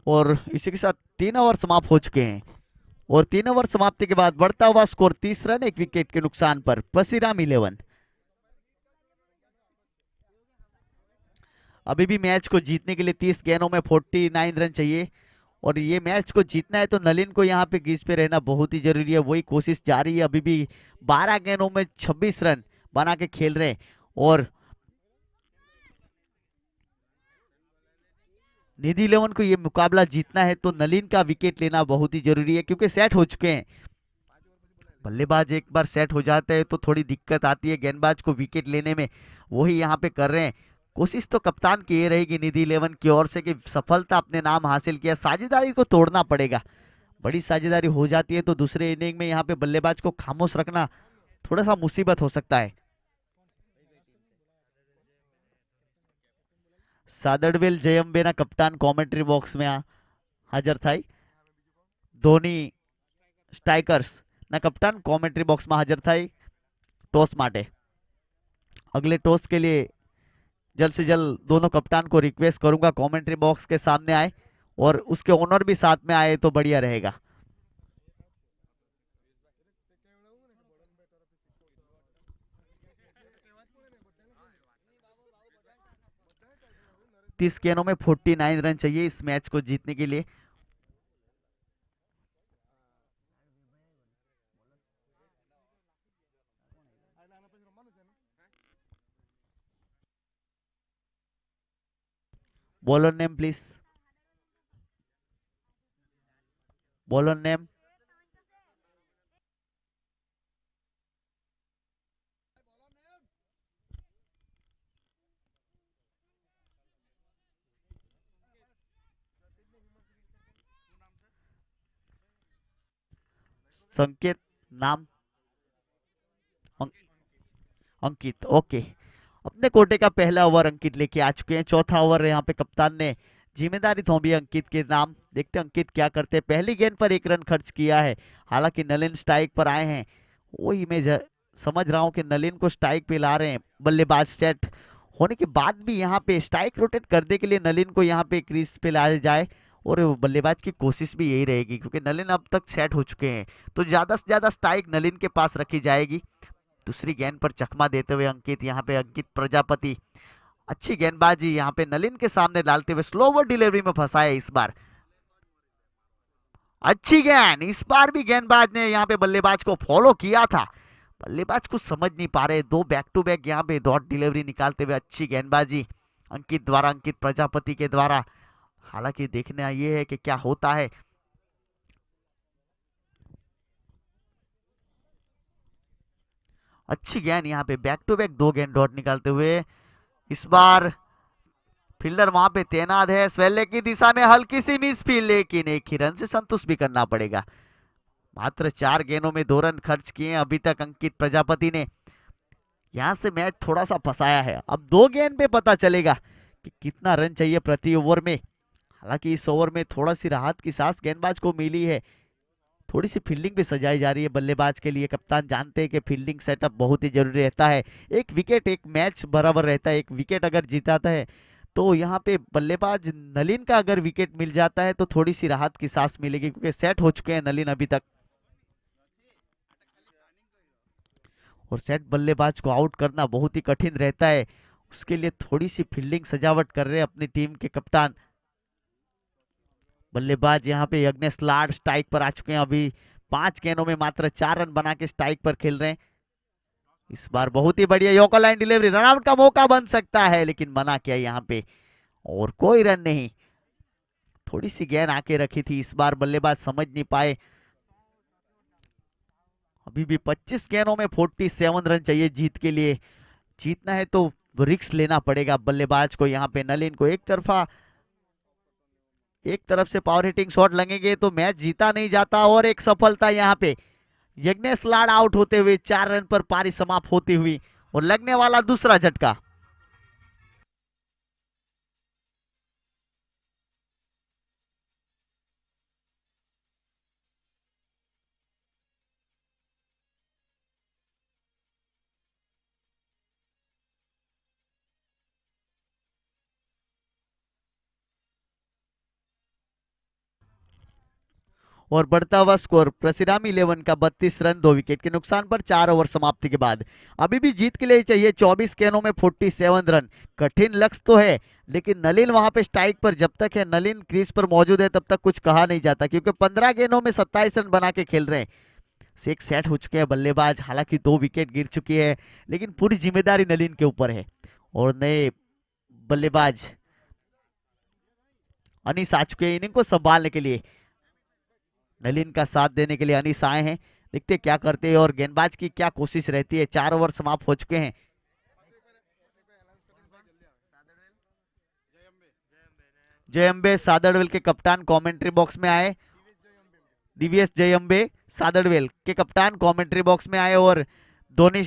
और इसी के साथ 3 ओवर समाप्त हो चुके हैं। और 3 ओवर समाप्ति के बाद बढ़ता हुआ स्कोर 30 रन, एक विकेट के नुकसान पर परसिराम 11। अभी भी मैच को जीतने के लिए 30 गेंदों में 49 रन चाहिए, और ये मैच को जीतना है तो नलिन को यहाँ पे क्रीज पे रहना बहुत ही जरूरी है। वही कोशिश जारी है, अभी भी 12 गेंदों में 26 रन बना के खेल रहे हैं। और निधि 11 को ये मुकाबला जीतना है तो नलिन का विकेट लेना बहुत ही जरूरी है, क्योंकि सेट हो चुके हैं। बल्लेबाज एक बार सेट हो जाते हैं तो थोड़ी दिक्कत आती है गेंदबाज को विकेट लेने में, वही यहाँ पे कर रहे हैं। कोशिश तो कप्तान की ये रहेगी निधि 11 की ओर से कि सफलता अपने नाम हासिल किया, साझेदारी को तोड़ना पड़ेगा। बड़ी साझेदारी हो जाती है तो दूसरे इनिंग में यहाँ पे बल्लेबाज को खामोश रखना थोड़ा सा मुसीबत हो सकता है। સાદડવેલ જયંબેના કપ્તાન કોમેન્ટ્રી બોક્સમાં હાજર થાય. ધોની સ્ટ્રાઇકર્સ ના कप्तान कॉमेंट्री बॉक्स में हाजिर थाई टॉस माटे. अगले टॉस के लिए जल्द से जल्द दोनों कप्तान को रिक्वेस्ट करूंगा कमेंट्री बॉक्स के सामने आए और उसके ओनर भी साथ में आए तो बढ़िया रहेगा. तीस गेंदों में 49 रन चाहिए इस मैच को जीतने के लिए. Bowler name please. Bowler name. संकेत नाम अंकित. ओके, अपने कोटे का पहला ओवर अंकित लेके आ चुके हैं. चौथा ओवर यहाँ पे कप्तान ने जिम्मेदारी थोपी है अंकित के नाम. देखते हैं अंकित क्या करते हैं. पहली गेंद पर 1 रन खर्च किया है. हालांकि नलिन स्ट्राइक पर आए हैं. वही मैं समझ रहा हूं कि नलिन को स्ट्राइक पे ला रहे हैं. बल्लेबाज सेट होने के बाद भी यहाँ पे स्ट्राइक रोटेट करने के लिए नलिन को यहाँ पे क्रीज पे लाया जाए और बल्लेबाज की कोशिश भी यही रहेगी क्योंकि नलिन अब तक सेट हो चुके हैं तो ज्यादा से ज्यादा स्ट्राइक नलिन के पास रखी जाएगी. दूसरी गेंद पर चकमा देते हुए अंकित, यहाँ पे अंकित प्रजापति अच्छी गेंदबाजी यहाँ पे नलिन के सामने डालते हुए स्लोवर डिलीवरी में फंसाया. इस बार अच्छी गेंद. इस बार भी गेंदबाज ने यहाँ पे बल्लेबाज को फॉलो किया था. बल्लेबाज कुछ समझ नहीं पा रहे. 2 बैक टू बैक यहाँ पे डॉट डिलीवरी निकालते हुए अच्छी गेंदबाजी अंकित द्वारा, अंकित प्रजापति के द्वारा. हालांकि देखना ये है कि क्या होता है. अच्छी गेंद यहाँ पे बैक टू बैक 2 गेंद डॉट निकालते हुए. इस बार फील्डर वहां पे तैनात है. स्वेले की दिशा में हल्की सी मिस फील्ड, लेकिन 1 ही रन से संतुष्ट भी करना पड़ेगा. मात्र 4 गेंदों में 2 रन खर्च किए अभी तक अंकित प्रजापति ने. यहां से मैच थोड़ा सा फंसाया है. अब 2 गेंद पे पता चलेगा कि कितना रन चाहिए प्रति ओवर में. हालांकि इस ओवर में थोड़ा सी राहत की सांस गेंदबाज को मिली है. थोड़ी सी फील्डिंग भी सजाई जा रही है बल्लेबाज के लिए. कप्तान जानते हैं कि फील्डिंग सेटअप बहुत ही जरूरी रहता है. 1 विकेट 1 मैच बराबर रहता है. 1 विकेट अगर जीताता है तो यहाँ पे बल्लेबाज नलिन का अगर विकेट मिल जाता है तो थोड़ी सी राहत की सांस मिलेगी क्योंकि सेट हो चुके हैं नलिन अभी तक. और सेट बल्लेबाज को आउट करना बहुत ही कठिन रहता है. उसके लिए थोड़ी सी फील्डिंग सजावट कर रहे हैं अपनी टीम के कप्तान. बल्लेबाज यहाँ पे यज्ञेश लाड स्ट्राइक पर आ चुके हैं. अभी 5 गेंदों में मात्र 4 रन बना के स्ट्राइक पर खेल रहे हैं. इस बार बहुत ही बढ़िया यॉर्कर लाइन डिलीवरी. रनआउट का मौका बन सकता है लेकिन मना किया यहाँ पे और कोई रन नहीं. थोड़ी सी गेंद आके रखी थी. इस बार बल्लेबाज समझ नहीं पाए. अभी भी 25 गेंदों में 47 रन चाहिए जीत के लिए. जीतना है तो रिस्क लेना पड़ेगा बल्लेबाज को. यहाँ पे नलिन को एक तरफ से पावर हिटिंग शॉट लगेंगे तो मैच जीता नहीं जाता. और एक सफलता यहाँ पे यज्ञेश लाड आउट होते हुए 4 रन पर पारी समाप्त होती हुई और लगने वाला दूसरा झटका. और बढ़ता हुआ स्कोर प्रसिराम 11 का 32 रन 2 विकेट के नुकसान पर 4 ओवर समाप्ति के बाद. अभी भी जीत के लिए चाहिए 24 गेंदों में 47 रन. कठिन लक्ष्य तो है लेकिन नलिन वहां पे स्ट्राइक पर जब तक है, नलिन क्रीज पर मौजूद है तब तक कुछ कहा नहीं जाता क्योंकि 15 गेंदों में 27 रन बना के खेल रहे हैं. एक सेट हो चुके हैं बल्लेबाज. हालांकि 2 विकेट गिर चुकी है लेकिन पूरी जिम्मेदारी नलिन के ऊपर है. और नए बल्लेबाज अनीस आ चुके हैं इनिंग को संभालने के लिए. नलिन का साथ देने के लिए अनीस आए हैं. देखते क्या करते हैं और गेंदबाज की क्या कोशिश रहती है. 4 ओवर समाप्त हो चुके हैं. जयंबे सादड़वेल के कप्तान कमेंट्री बॉक्स में आए. डीवीएस जयंबे सादड़वेल के कप्तान कमेंट्री बॉक्स में आए और धोनी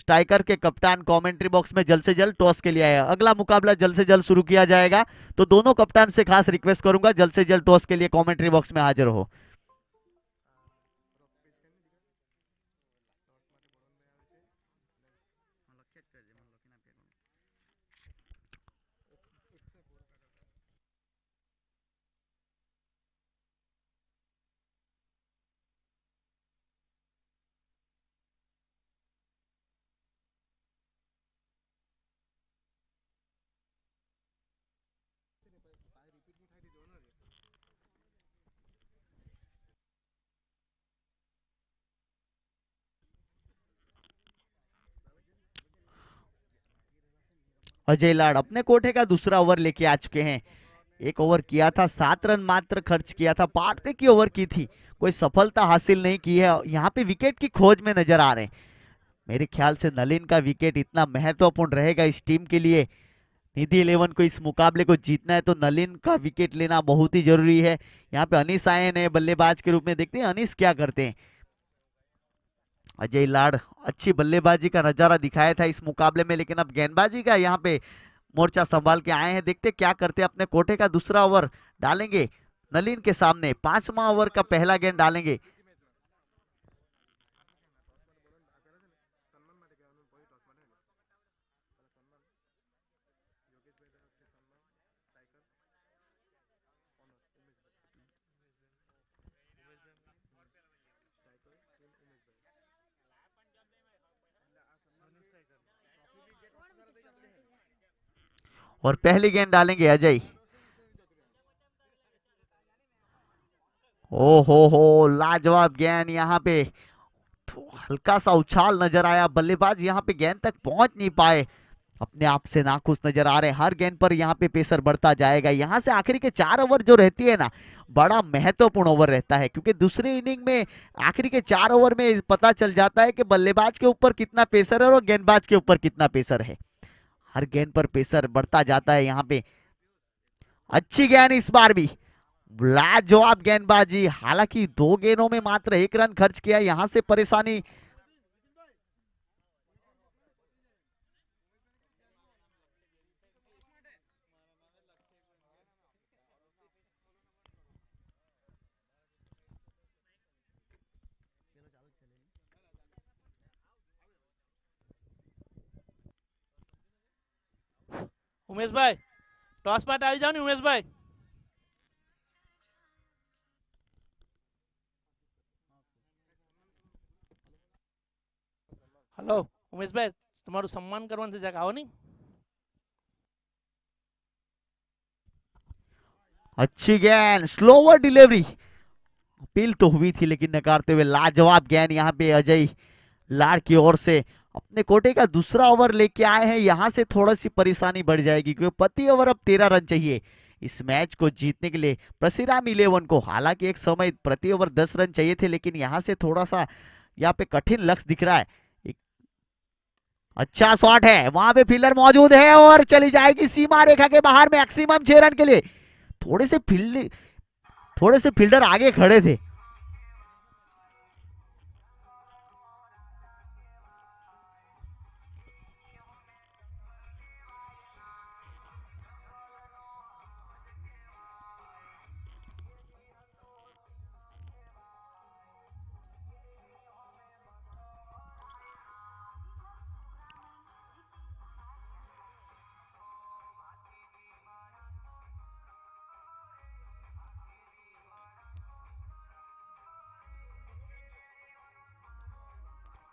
स्ट्राइकर के कप्तान कमेंट्री बॉक्स में जल्द से जल्द टॉस के लिए आए। अगला मुकाबला जल्द से जल्द शुरू किया जाएगा, तो दोनों कप्तान से खास रिक्वेस्ट करूंगा जल्द से जल्द टॉस के लिए कमेंट्री बॉक्स में हाजिर हो। अजय लाड़ अपने कोठे का दूसरा ओवर लेके आ चुके हैं। एक ओवर किया था, 7 रन मात्र खर्च किया था, पावर प्ले की ओवर की थी, कोई सफलता हासिल नहीं की है। यहाँ पे विकेट की खोज में नजर आ रहे हैं। मेरे ख्याल से नलिन का विकेट इतना महत्वपूर्ण रहेगा इस टीम के लिए। निधि 11 को इस मुकाबले को जीतना है तो नलिन का विकेट लेना बहुत ही जरूरी है। यहाँ पे अनीस आए हैं बल्लेबाज के रूप में, देखते हैं अनीस क्या करते हैं। अजय लाड़ अच्छी बल्लेबाजी का नजारा दिखाया था इस मुकाबले में, लेकिन अब गेंदबाजी का यहाँ पे मोर्चा संभाल के आए हैं। देखते क्या करते हैं। अपने कोठे का दूसरा ओवर डालेंगे नलिन के सामने, 5वां ओवर का पहला गेंद डालेंगे। और पहली गेंद डालेंगे अजय। ओ हो लाजवाब गेंद। यहाँ पे तो हल्का सा उछाल नजर आया, बल्लेबाज यहाँ पे गेंद तक पहुंच नहीं पाए, अपने आप से नाखुश नजर आ रहे हैं। हर गेंद पर यहाँ पे पेसर बढ़ता जाएगा। यहाँ से आखिरी के 4 ओवर जो रहती है ना, बड़ा महत्वपूर्ण ओवर रहता है, क्योंकि दूसरी इनिंग में आखिरी के 4 ओवर में पता चल जाता है कि बल्लेबाज के ऊपर कितना पेसर है और गेंदबाज के ऊपर कितना पेसर है। हर गेंद पर पेसर बढ़ता जाता है। यहाँ पे अच्छी गेंद इस बार भी, लाजवाब गेंदबाजी। हालांकि 2 गेंदों में मात्र 1 रन खर्च किया, यहां से परेशानी। उमेश भाई टॉस માટે આવી જાઓ ને ઉમેશ ભાઈ। हेलो उमेश भाई, તમારું सम्मान કરવાનું છે, જગ આવો નહીં। अच्छी गेंद, स्लोवर डिलीवरी, अपील तो हुई थी लेकिन नकारते हुए लाजवाब गेंद यहाँ पे अजय लाड़ की ओर से। अपने कोटे का दूसरा ओवर लेके आए हैं, यहां से थोड़ा सी परेशानी बढ़ जाएगी, क्योंकि प्रति ओवर अब 13 रन चाहिए इस मैच को जीतने के लिए परशुराम 11 को। हालांकि एक समय प्रति ओवर 10 रन चाहिए थे, लेकिन यहां से थोड़ा सा यहाँ पे कठिन लक्ष्य दिख रहा है। एक अच्छा शॉट है, वहां पे फील्डर मौजूद है और चली जाएगी सीमा रेखा के बाहर, मैक्सिमम 6 रन के लिए। थोड़े से फील्डर आगे खड़े थे।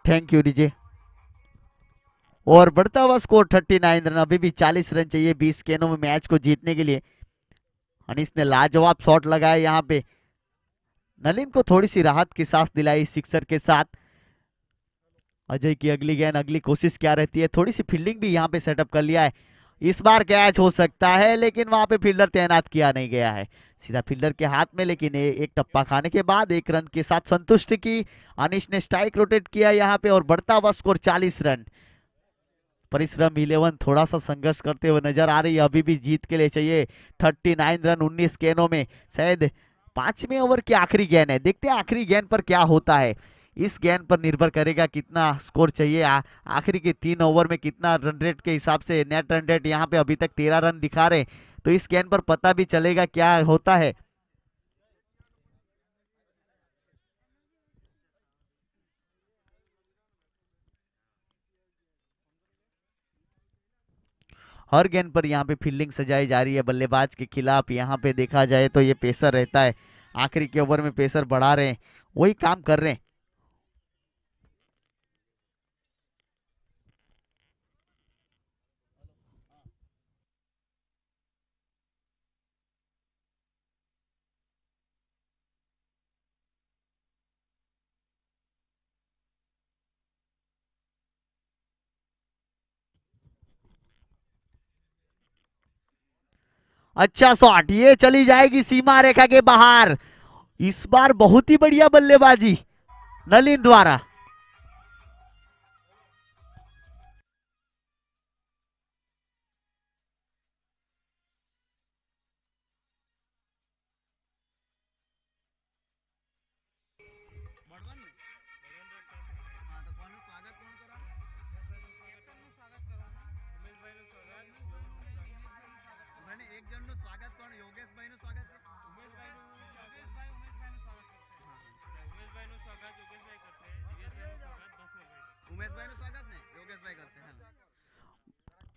Thank you DJ. और बढ़ता हुआ स्कोर 39 रन, अभी भी 40 रन चाहिए 20 गेंदों में मैच को जीतने के लिए। अनीस ने लाजवाब शॉट लगाया यहाँ पे, नलिन को थोड़ी सी राहत की सांस दिलाई सिक्सर के साथ। अजय की अगली गेंद, अगली कोशिश क्या रहती है, थोड़ी सी फील्डिंग भी यहाँ पे सेटअप कर लिया है। इस बार कैच हो सकता है, लेकिन वहां पे फील्डर तैनात किया नहीं गया है, सीधा फील्डर के हाथ में। लेकिन एक टप्पा खाने के बाद 1 रन के साथ संतुष्ट की अनीश ने स्ट्राइक रोटेट किया यहाँ पे, और बढ़ता हुआ स्कोर 40 रन। परिश्रम 11 थोड़ा सा संघर्ष करते हुए नजर आ रही है, अभी भी जीत के लिए चाहिए 39 रन 19 गेंदों में। शायद 5वें ओवर की आखिरी गेंद है, देखते हैं आखिरी गेंद पर क्या होता है। इस गेंद पर निर्भर करेगा कितना स्कोर चाहिए। आखिरी के 3 ओवर में कितना रन रेट के हिसाब से नेट रन रेट यहाँ पे अभी तक 13 रन दिखा रहे, तो इस गेंद पर पता भी चलेगा क्या होता है। हर गेंद पर यहाँ पे फील्डिंग सजाई जा रही है बल्लेबाज के खिलाफ। यहाँ पे देखा जाए तो ये पेसर रहता है, आखिरी के ओवर में पेसर बढ़ा रहे हैं, वही काम कर रहे हैं। अच्छा शॉट, ये चली जाएगी सीमा रेखा के बाहर। इस बार बहुत ही बढ़िया बल्लेबाजी नलिन द्वारा।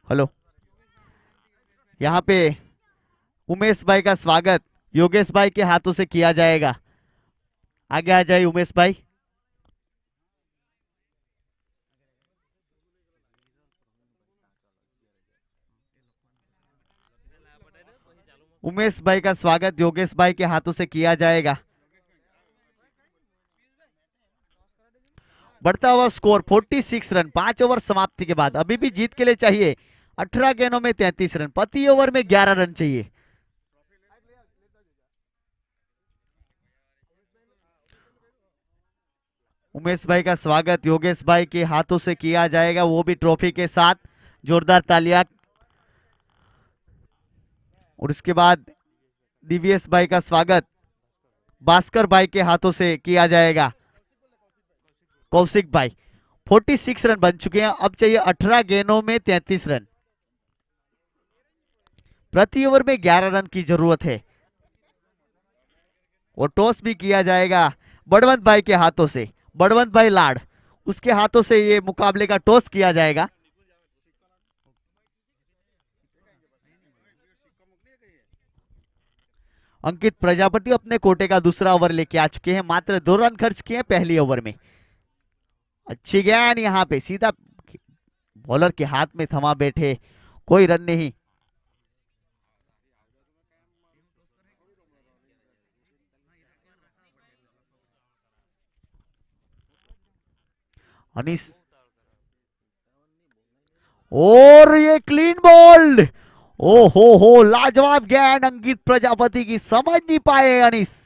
हेलो, यहाँ पे उमेश भाई का स्वागत योगेश भाई के हाथों से किया जाएगा। आगे आ जाए उमेश भाई। उमेश भाई का स्वागत योगेश भाई के हाथों से किया जाएगा। बढ़ता हुआ स्कोर 46 रन 5 ओवर समाप्ति के बाद, अभी भी जीत के लिए चाहिए 18 गेंदों में 33 रन, प्रति ओवर में 11 रन चाहिए। उमेश भाई का स्वागत योगेश भाई के हाथों से किया जाएगा, वो भी ट्रॉफी के साथ। जोरदार तालियां। और उसके बाद दिव्येश भाई का स्वागत भास्कर भाई के हाथों से किया जाएगा। कौशिक भाई 46 रन बन चुके हैं, अब चाहिए 18 गेंदों में 33 रन, प्रति ओवर में 11 रन की जरूरत है। और टॉस भी किया जाएगा बड़वंत भाई के हाथों से, बड़वंत भाई लाड, उसके हाथों से ये मुकाबले का टॉस किया जाएगा। अंकित प्रजापति अपने कोटे का दूसरा ओवर लेके आ चुके हैं, मात्र 2 रन खर्च किए हैं पहली ओवर में। अच्छी गेंद यहाँ पे सीधा बॉलर के हाथ में थमा बैठे, कोई रन नहीं। अनीस, और ये क्लीन बॉल्ड। ओ हो, लाजवाब गेंद अंकित प्रजापति की, समझ नहीं पाए अनीस।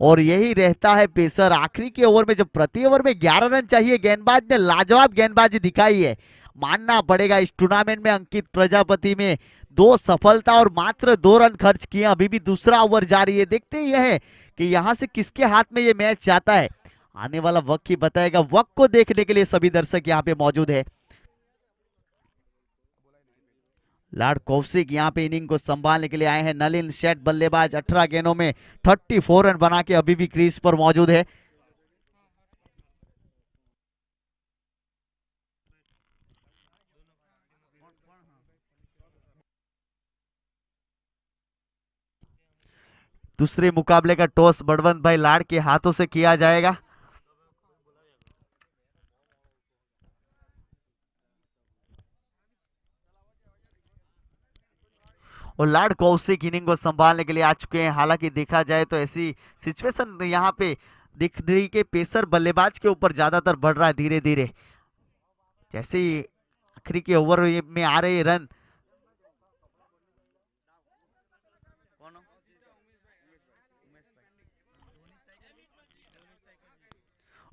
और यही रहता है पेसर, आखिरी के ओवर में जब प्रति ओवर में 11 रन चाहिए, गेंदबाज ने लाजवाब गेंदबाजी दिखाई है। मानना पड़ेगा इस टूर्नामेंट में अंकित प्रजापति में 2 सफलता और मात्र 2 रन खर्च किए। अभी भी दूसरा ओवर जारी है, देखते ही है कि यहां से किसके हाथ में ये मैच जाता है। आने वाला वक्त ही बताएगा। वक्त को देखने के लिए सभी दर्शक यहाँ पे मौजूद है। लार्ड कौशिक यहाँ पे इनिंग को संभालने के लिए आए हैं। नलिन शेट बल्लेबाज 18 गेंदों में 34 रन बना के अभी भी क्रीज पर मौजूद है। दूसरे मुकाबले का टॉस बड़वंत भाई लाड़ के हाथों से किया जाएगा। और लार्ड कौशिक इनिंग को संभालने के लिए आ चुके हैं। हालांकि देखा जाए तो ऐसी सिचुएशन यहाँ पे दिख रही कि पेसर बल्लेबाज के ऊपर ज्यादातर बढ़ रहा है धीरे धीरे। जैसे ही आखिरी के ओवर में आ रहे रन,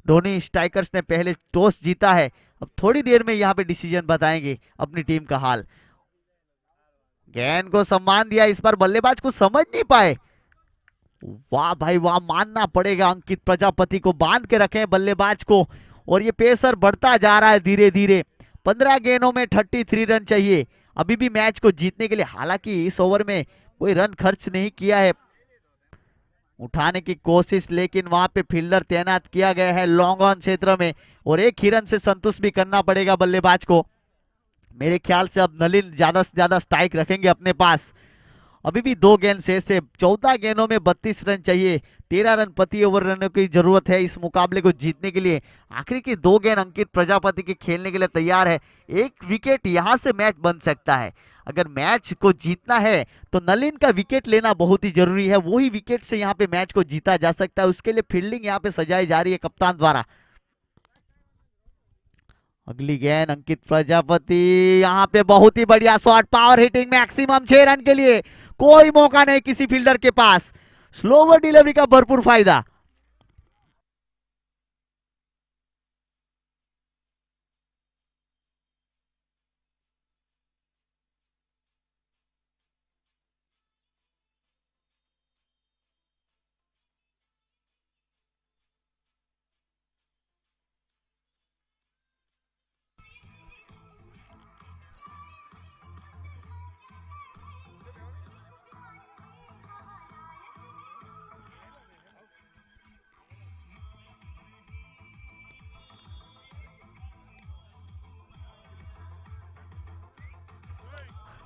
धोनी स्ट्राइकर्स ने पहले टॉस जीता है। अब थोड़ी देर में यहाँ पे डिसीजन बताएंगे अपनी टीम का हाल। गेंद को सम्मान दिया, इस बार बल्लेबाज को समझ नहीं पाए। वाह भाई वाह, मानना पड़ेगा, अंकित प्रजापति को बांध के रखे बल्लेबाज को। और ये पेसर बढ़ता जा रहा है धीरे धीरे। 15 गेंदों में 33 रन चाहिए अभी भी मैच को जीतने के लिए। हालांकि इस ओवर में कोई रन खर्च नहीं किया है, उठाने की कोशिश, लेकिन वहां पे फील्डर तैनात किया गया है लॉन्ग ऑन क्षेत्र में, और एक ही रन से संतुष्ट भी करना पड़ेगा बल्लेबाज को। मेरे ख्याल से अब नलिन ज्यादा से ज्यादा स्ट्राइक रखेंगे अपने पास। अभी भी 2 गेंद शेष है, 14 गेंदों में 32 रन चाहिए। 13 रन प्रति ओवर रनों की जरूरत है इस मुकाबले को जीतने के लिए। आखिरी की 2 गेंद अंकित प्रजापति के खेलने के लिए तैयार है। एक विकेट यहां से मैच बन सकता है। अगर मैच को जीतना है तो नलिन का विकेट लेना बहुत ही जरूरी है, वही विकेट से यहाँ पे मैच को जीता जा सकता है। उसके लिए फील्डिंग यहाँ पे सजाई जा रही है कप्तान द्वारा। अगली गेंद अंकित प्रजापति, यहाँ पे बहुत ही बढ़िया shot, power hitting, maximum 6 run के लिए। कोई मौका नहीं किसी फील्डर के पास, स्लोवर डिलीवरी का भरपूर फायदा।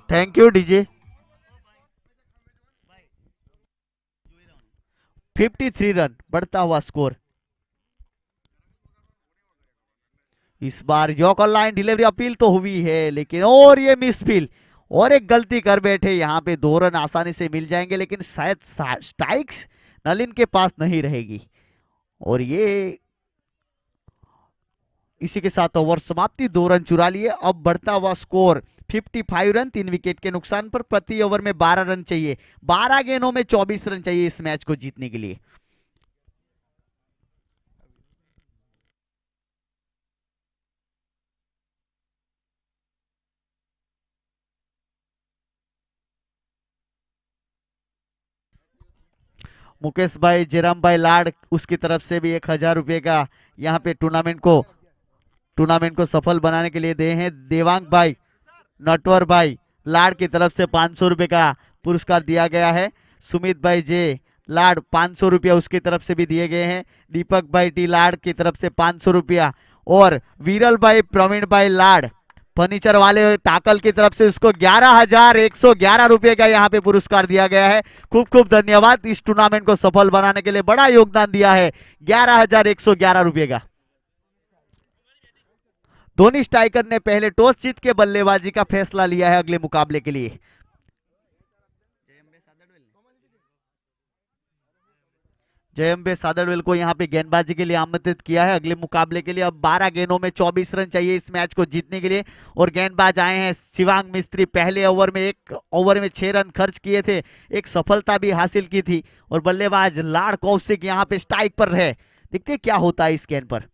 Thank you DJ. 53 रन बढ़ता हुआ स्कोर। इस बार यॉर्कर लाइन डिलीवरी अपील तो हुई है, लेकिन और ये मिस फील, और एक गलती कर बैठे। यहाँ पे 2 रन आसानी से मिल जाएंगे, लेकिन शायद स्ट्राइक्स नलिन के पास नहीं रहेगी। और ये इसी के साथ ओवर समाप्ति, 2 रन चुरा लिए। अब बढ़ता हुआ स्कोर 55 रन, 3 विकेट के नुकसान पर। प्रति ओवर में 12 रन चाहिए, 12 गेंदों में 24 रन चाहिए इस मैच को जीतने के लिए। मुकेश भाई, जयराम भाई लाड, उसकी तरफ से भी 1000 रुपये का यहाँ पे टूर्नामेंट को सफल बनाने के लिए दे हैं। देवांग भाई, नटवर भाई लाड की तरफ से 500 रुपये का पुरस्कार दिया गया है। सुमित भाई जे लाड 500 रुपया उसकी तरफ से भी दिए गए हैं। दीपक भाई टी लाड की तरफ से 500 रुपया, और वीरल भाई, प्रवीण भाई लाड फर्नीचर वाले टाकल की तरफ से उसको 11,111 रुपए का यहाँ पे पुरस्कार दिया गया है। खूब खूब धन्यवाद, इस टूर्नामेंट को सफल बनाने के लिए बड़ा योगदान दिया है। 11,111 रुपए का। धोनी स्ट्राइकर ने पहले टॉस जीत के बल्लेबाजी का फैसला लिया है अगले मुकाबले के लिए। जयम्बे सादरवेल को यहाँ पे गेंदबाजी के लिए आमंत्रित किया है अगले मुकाबले के लिए। अब 12 गेंदों में 24 रन चाहिए इस मैच को जीतने के लिए, और गेंदबाज आए हैं शिवांग मिस्त्री। पहले ओवर में 6 रन खर्च किए थे, एक सफलता भी हासिल की थी। और बल्लेबाज लाड कौशिक यहाँ पे स्ट्राइक पर है, देखते क्या होता है इस गेंद पर।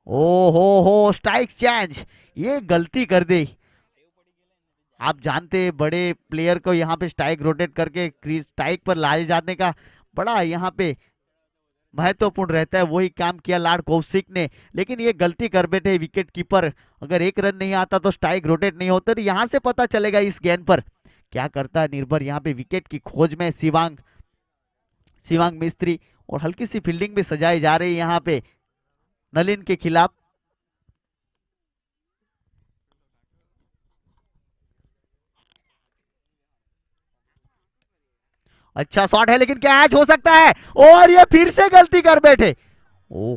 ओ हो, स्ट्राइक चेंज, ये गलती कर दी। आप जानते हैं बड़े प्लेयर को यहाँ पे स्ट्राइक रोटेट करके क्रीज स्ट्राइक पर लाए जाने का बड़ा यहाँ पे महत्वपूर्ण रहता है, वही काम किया लाड कौशिक ने। लेकिन ये गलती कर बैठे विकेट कीपर, अगर 1 रन नहीं आता तो स्ट्राइक रोटेट नहीं होता। तो यहाँ से पता चलेगा इस गेंद पर क्या करता है निर्भर। यहाँ पे विकेट की खोज में शिवांग मिस्त्री, और हल्की सी फील्डिंग भी सजाई जा रही है यहाँ पे नलिन के खिलाफ। अच्छा शॉट है, लेकिन क्या कैच हो सकता है, और ये फिर से गलती कर बैठे। ओह,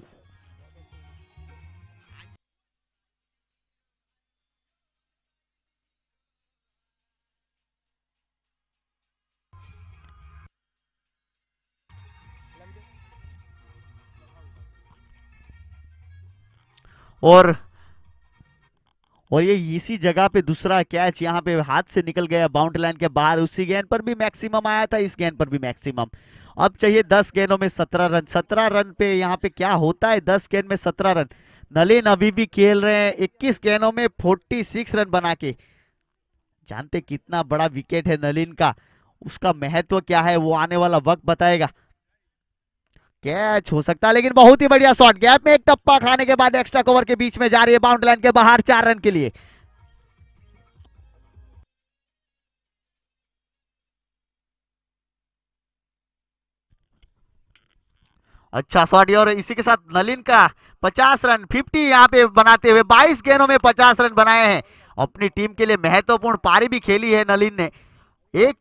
और ये इसी जगह पे दूसरा कैच यहाँ पे हाथ से निकल गया बाउंड्री लाइन के बाहर। उसी गेंद पर भी मैक्सिमम आया था, इस गेंद पर भी मैक्सिमम। अब चाहिए 10 गेंदों में 17 रन। 17 रन पे यहाँ पे क्या होता है, 10 गेंद में 17 रन। नलिन अभी भी खेल रहे हैं 21 गेंदों में 46 रन बना के। जानते कितना बड़ा विकेट है नलिन का, उसका महत्व क्या है वो आने वाला वक्त बताएगा। कैच हो सकता है, लेकिन बहुत ही बढ़िया शॉट, गैप में एक टप्पा खाने के बाद एक्स्ट्रा कवर के बीच में जा रही है, बाउंड्री लाइन के बाहर 4 रन के लिए। अच्छा शॉट, और इसी के साथ नलिन का 50 रन 50 यहाँ पे बनाते हुए 22 गेंदों में 50 रन बनाए हैं। अपनी टीम के लिए महत्वपूर्ण पारी भी खेली है नलिन ने, एक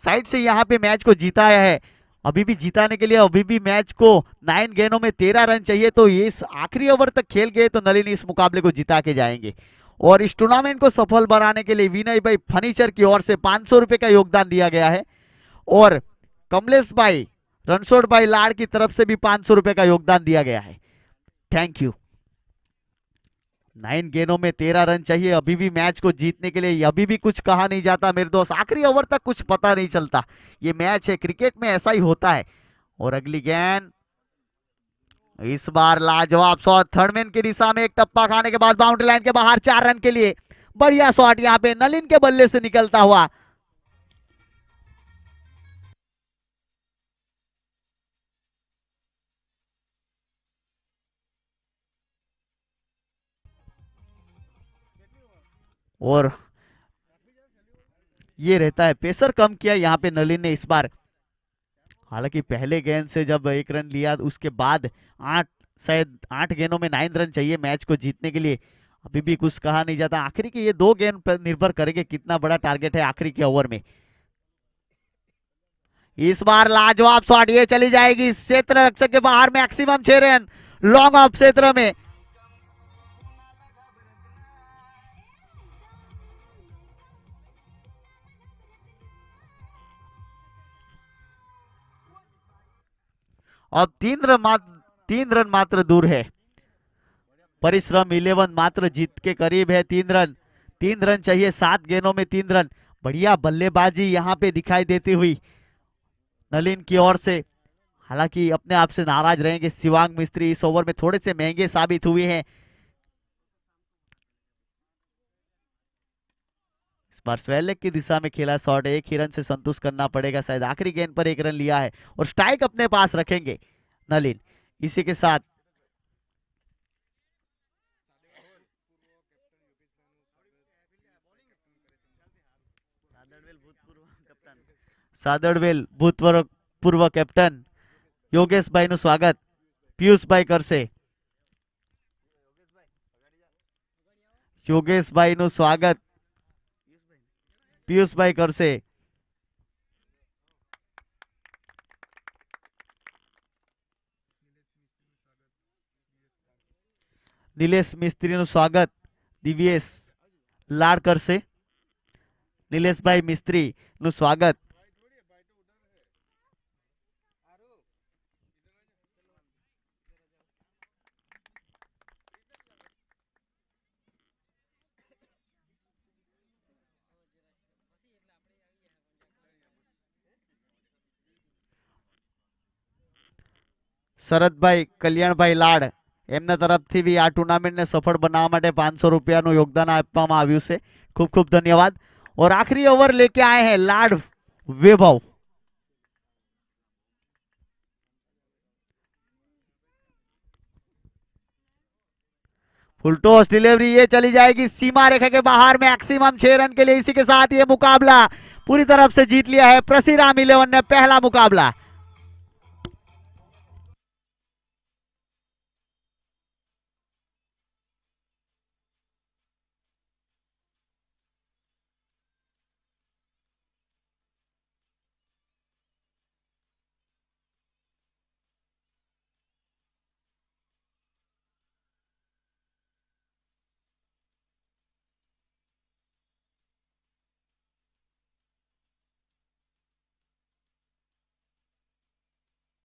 साइड से यहाँ पे मैच को जीताया है। अभी भी जीताने के लिए अभी भी मैच को 9 गेंदों में 13 रन चाहिए, तो ये इस आखिरी ओवर तक खेल गए तो नलिन इस मुकाबले को जिता के जाएंगे। और इस टूर्नामेंट को सफल बनाने के लिए विनय भाई फर्नीचर की ओर से 500 रुपए का योगदान दिया गया है, और कमलेश भाई रणछोड़ भाई लाड़ की तरफ से भी 500 रुपए का योगदान दिया गया है। Thank you. 9 गेंदों में 13 रन चाहिए अभी भी मैच को जीतने के लिए, अभी भी कुछ कहा नहीं जाता मेरे दोस्त, आखिरी ओवर तक कुछ पता नहीं चलता, ये मैच है, क्रिकेट में ऐसा ही होता है। और अगली गेंद इस बार लाजवाब शॉट, थर्डमैन की दिशा में एक टप्पा खाने के बाद बाउंड्री लाइन के बाहर 4 रन के लिए। बढ़िया शॉट यहाँ पे नलिन के बल्ले से निकलता हुआ। और ये रहता है, पेसर कम किया यहाँ पे नलिन ने इस बार, हालांकि पहले गेंद से जब 1 रन लिया उसके बाद 8 शायद 8 गेंदों में 9 रन चाहिए मैच को जीतने के लिए, अभी भी कुछ कहा नहीं जाता। आखिरी के ये 2 गेंद पर निर्भर करेंगे कितना बड़ा टारगेट है आखिरी के ओवर में। इस बार लाजवाब शॉट, ये चली जाएगी क्षेत्र रक्षक के बाहर, मैक्सिमम 6 रन लॉन्ग ऑफ क्षेत्र में। अब 3 रन मात्र दूर है, परिश्रम 11 मात्र जीत के करीब है। 3 रन चाहिए, 7 गेंदों में 3 रन। बढ़िया बल्लेबाजी यहाँ पे दिखाई देती हुई नलिन की ओर से, हालांकि अपने आप से नाराज रहेंगे शिवांग मिस्त्री, इस ओवर में थोड़े से महंगे साबित हुए हैं। इस बार स्वेलेक की दिशा में खेला शॉट, 1 ही रन से संतुष्ट करना पड़ेगा, शायद आखिरी गेंद पर 1 रन लिया है और स्ट्राइक अपने पास रखेंगे नलिन। इसी के साथ सादड़वेल भूतपूर्व पूर्व कैप्टन योगेश भाई નું સ્વાગત, પિયુષ ભાઈ કરશે, યોગેશ ભાઈ નું સ્વાગત પિયુષ ભાઈ કરશે। નિલેશ મિસ્ત્રી નું સ્વાગત દિવ્યેશ લાડ કરશે। નિલેશભાઈ મિસ્ત્રી નું સ્વાગત। શરદભાઈ કલ્યાણભાઈ લાડ એમના તરફથી બી આ ટુર્નામેન્ટને સફળ બનાવવા માટે 500 રૂપિયાનું યોગદાન આપવામાં આવ્યું છે, ખૂબ ખૂબ ધન્યવાદ। और आखिरी ओवर लेके आए हैं लाड वैभव। फुल टॉस डिलीवरी, ये चली जाएगी सीमा रेखा के बाहर, मैक्सिमम 6 रन के लिए। इसी के साथ ये मुकाबला पूरी तरफ से जीत लिया है प्रसिराम 11 ने पहला मुकाबला।